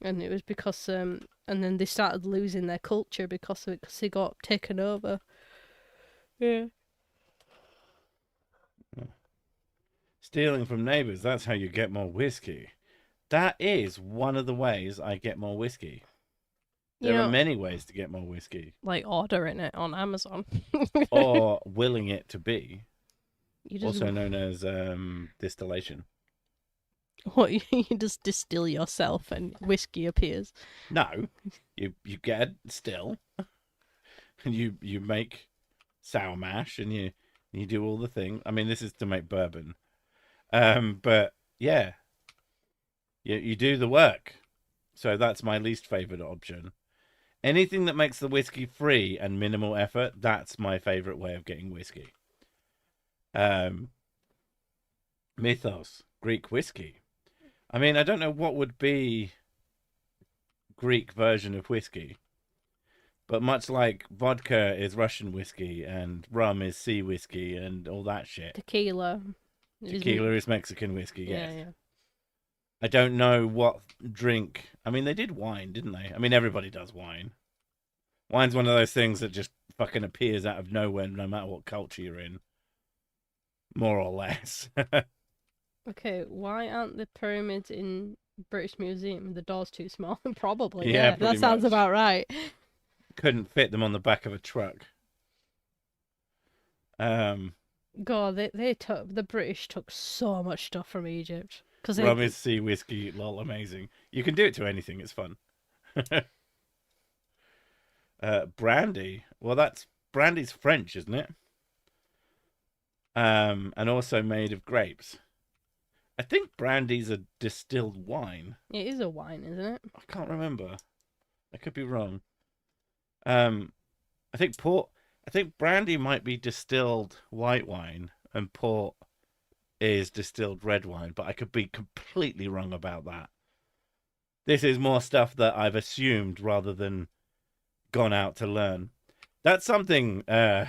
B: and it was because and then they started losing their culture because of it, because they got taken over. Yeah.
A: Stealing from neighbours, that's how you get more whiskey. That is one of the ways I get more whiskey. There are many ways to get more whiskey.
B: Like ordering it on Amazon.
A: Or willing it to be. Also known as distillation.
B: What, you just distill yourself and whiskey appears?
A: No. You get a still. And you make sour mash and you do all the things. I mean, this is to make bourbon. But yeah. You do the work. So that's my least favourite option. Anything that makes the whiskey free and minimal effort, that's my favourite way of getting whiskey. Mythos, Greek whiskey. I mean, I don't know what would be Greek version of whiskey. But much like vodka is Russian whiskey and rum is sea whiskey and all that shit.
B: Tequila.
A: Tequila is Mexican whiskey, yes.
B: Yeah.
A: I don't know what drink. I mean, they did wine, didn't they? I mean, everybody does wine. Wine's one of those things that just fucking appears out of nowhere, no matter what culture you're in. More or less.
B: Okay, why aren't the pyramids in British Museum? The door's too small. Probably.
A: Yeah,
B: that sounds
A: much.
B: about right.
A: Couldn't fit them on the back of a truck.
B: God, the British took so much stuff from Egypt.
A: Rum is sea whiskey, lol, amazing. You can do it to anything, it's fun. Brandy. Well, brandy's French, isn't it? And also made of grapes. I think brandy's a distilled wine.
B: It is a wine, isn't it?
A: I can't remember. I could be wrong. I think brandy might be distilled white wine and port is distilled red wine, but I could be completely wrong about that. This is more stuff that I've assumed rather than gone out to learn. That's something that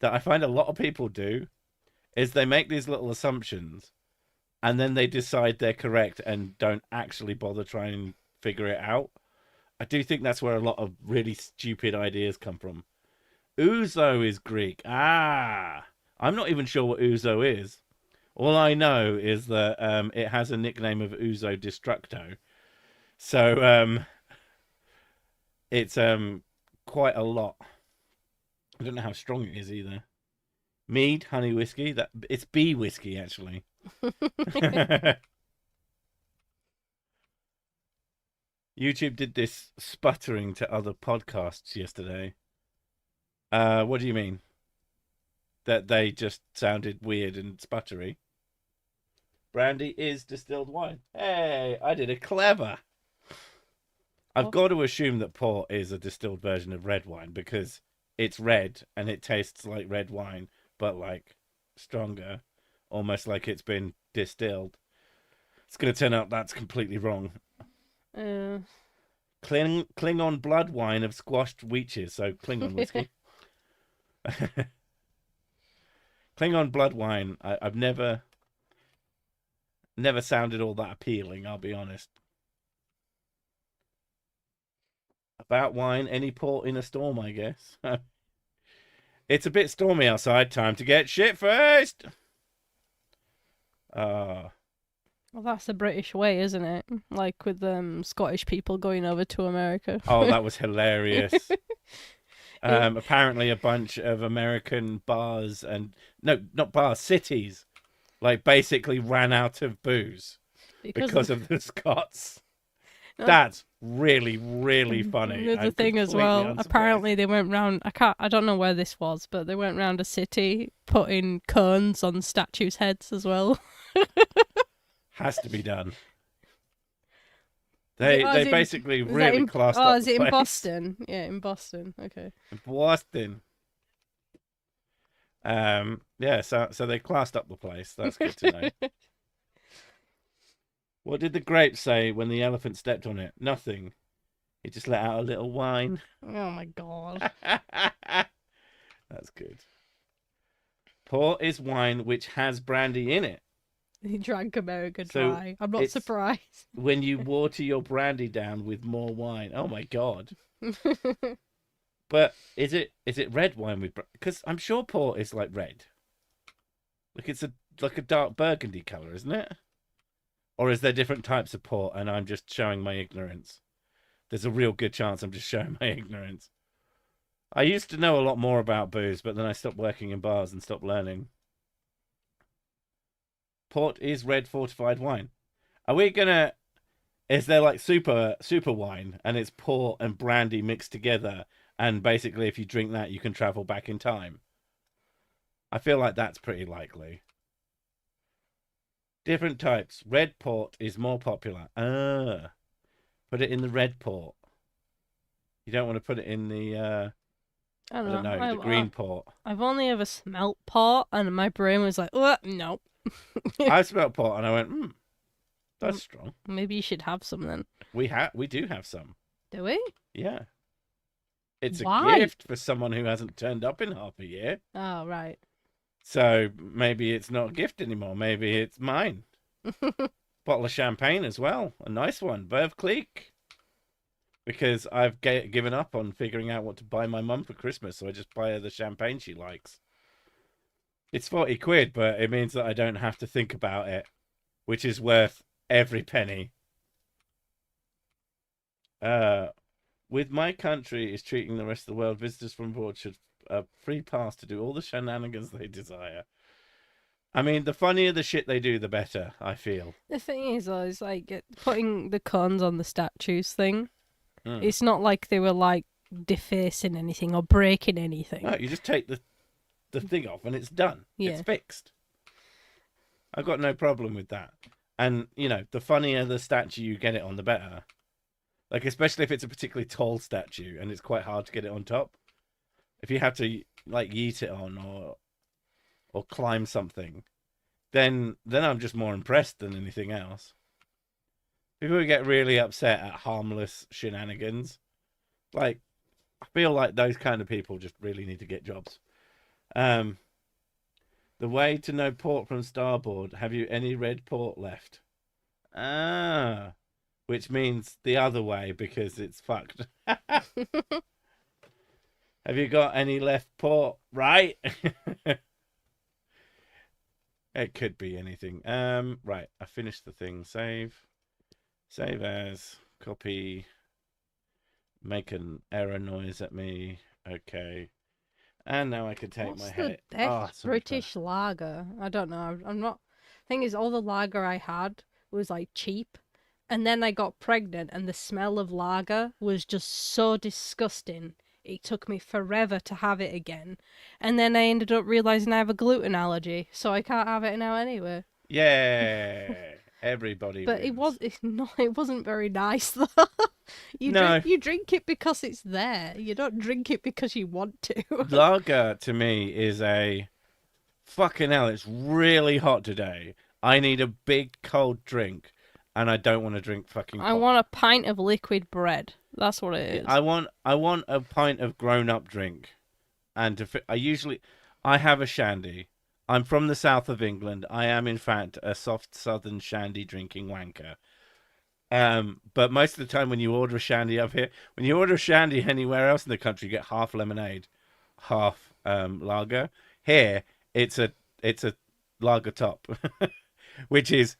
A: I find a lot of people do, is they make these little assumptions and then they decide they're correct and don't actually bother trying to figure it out. I do think that's where a lot of really stupid ideas come from. Ouzo is Greek. I I'm not even sure what ouzo is. All I know is that it has a nickname of ouzo destructo. So it's quite a lot. I don't know how strong it is either. Mead, honey whiskey. It's bee whiskey actually. YouTube did this sputtering to other podcasts yesterday. What do you mean? That they just sounded weird and sputtery? Brandy is distilled wine. Hey, I did it clever. I've got to assume that port is a distilled version of red wine because it's red and it tastes like red wine, but like stronger, almost like it's been distilled. It's going to turn out that's completely wrong. Klingon blood wine of squashed weeches, so Klingon whiskey. Klingon blood wine. I've never sounded all that appealing, I'll be honest. About wine, any port in a storm, I guess. It's a bit stormy outside. Time to get shit-faced.
B: Well, that's the British way, isn't it? Like with Scottish people going over to America.
A: Oh, that was hilarious. Apparently a bunch of American bars and... No, not bars, cities. Like, basically ran out of booze because of the Scots. No. That's really, really funny.
B: There's a thing as well. Unsurprised. Apparently they went round... I don't know where this was, but they went round a city putting cones on statues' heads as well.
A: Has to be done. They basically really classed up. Oh,
B: is it in Boston? Yeah, in Boston. Okay.
A: In Boston. Yeah, so they classed up the place. That's good to know. What did the grape say when the elephant stepped on it? Nothing. It just let out a little whine.
B: Oh my god.
A: That's good. Port is wine which has brandy in it.
B: He drank America dry. So I'm not surprised.
A: When you water your brandy down with more wine. Oh my god. But is it red wine with... Because I'm sure port is like red. Like it's like a dark burgundy colour, isn't it? Or is there different types of port and I'm just showing my ignorance? There's a real good chance I'm just showing my ignorance. I used to know a lot more about booze, but then I stopped working in bars and stopped learning. Port is red fortified wine. Are we gonna... Is there like super wine and it's port and brandy mixed together and basically if you drink that you can travel back in time? I feel like that's pretty likely. Different types. Red port is more popular. Put it in the red port. You don't want to put it in the... I don't know, the green port.
B: I've only ever smelt port and my brain was like, oh, no.
A: I smelled port and I went, that's strong.
B: Maybe you should have some then.
A: We do have some.
B: Do we?
A: Yeah. It's
B: Why?
A: a gift for someone who hasn't turned up in half a year.
B: Oh, right.
A: So maybe it's not a gift anymore. Maybe it's mine. Bottle of champagne as well. A nice one. Veuve Clicquot. Because I've given up on figuring out what to buy my mum for Christmas, so I just buy her the champagne she likes. It's 40 quid, but it means that I don't have to think about it, which is worth every penny. With my country is treating the rest of the world, visitors from abroad should a free pass to do all the shenanigans they desire. I mean, the funnier the shit they do, the better, I feel.
B: The thing is, though, is like putting the cons on the statues thing. It's not like they were like defacing anything or breaking anything.
A: No, you just take the thing off and it's done. Yeah. It's fixed. I've got no problem with that. And, you know, the funnier the statue you get it on, the better. Like, especially if it's a particularly tall statue and it's quite hard to get it on top. If you have to, like, yeet it on or climb something, then I'm just more impressed than anything else. People who get really upset at harmless shenanigans, like, I feel like those kind of people just really need to get jobs. The way to know port from starboard, have you any red port left? Which means the other way because it's fucked. Have you got any left port right? It could be anything. Right. I finished the thing. Save. Save as. Copy. Make an error noise at me. Okay. And now I can take my
B: What's the
A: head. Oh, so much better.
B: British lager? I don't know. I'm not. Thing is, all the lager I had was like cheap, and then I got pregnant, and the smell of lager was just so disgusting. It took me forever to have it again, and then I ended up realizing I have a gluten allergy, so I can't have it now anyway.
A: Yeah. Everybody
B: But
A: wins.
B: it's not. It wasn't very nice though.
A: No.
B: You drink it because it's there. You don't drink it because you want to.
A: Lager to me is a fucking hell. It's really hot today. I need a big cold drink, and I don't want to drink fucking
B: I
A: pop.
B: want a pint of liquid bread. That's what it is.
A: I want a pint of grown up drink, and I have a shandy. I'm from the south of England. I am in fact a soft southern shandy drinking wanker. But most of the time when you order a shandy up here, when you order a shandy anywhere else in the country, you get half lemonade, half lager. Here it's a lager top, which is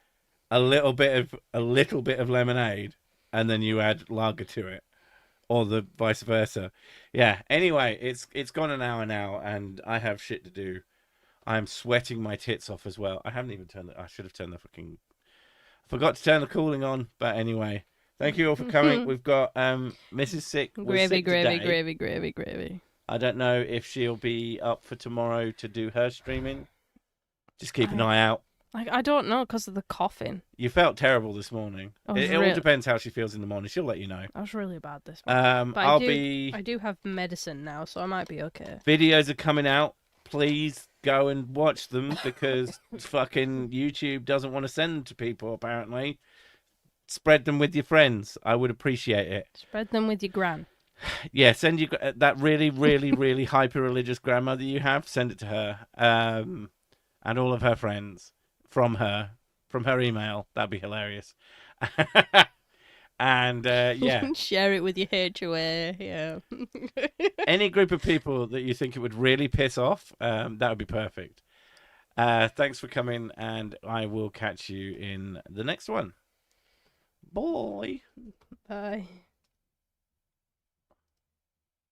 A: a little bit of lemonade, and then you add lager to it, or the vice versa. Yeah. Anyway, it's gone an hour now, and I have shit to do. I'm sweating my tits off as well. I haven't even turned it. I should have turned the fucking. Forgot to turn the cooling on. But anyway, thank you all for coming. We've got Mrs. Sick was
B: Gravy,
A: sick
B: gravy,
A: today.
B: gravy, gravy, gravy.
A: I don't know if she'll be up for tomorrow to do her streaming. Just keep an eye out.
B: I don't know because of the coughing.
A: You felt terrible this morning. It all depends how she feels in the morning. She'll let you know.
B: I was really bad this morning. But
A: I
B: do have medicine now, so I might be okay.
A: Videos are coming out. Please go and watch them because fucking YouTube doesn't want to send them to people, apparently. Spread them with your friends. I would appreciate it.
B: Spread them with your gran.
A: Yeah, send you that really, really, really hyper-religious grandmother you have. Send it to her and all of her friends from her email. That'd be hilarious. And yeah,
B: share it with your HOA. Yeah.
A: any group of people that you think it would really piss off, that would be perfect. Thanks for coming, and I will catch you in the next one. Bye.
B: Bye.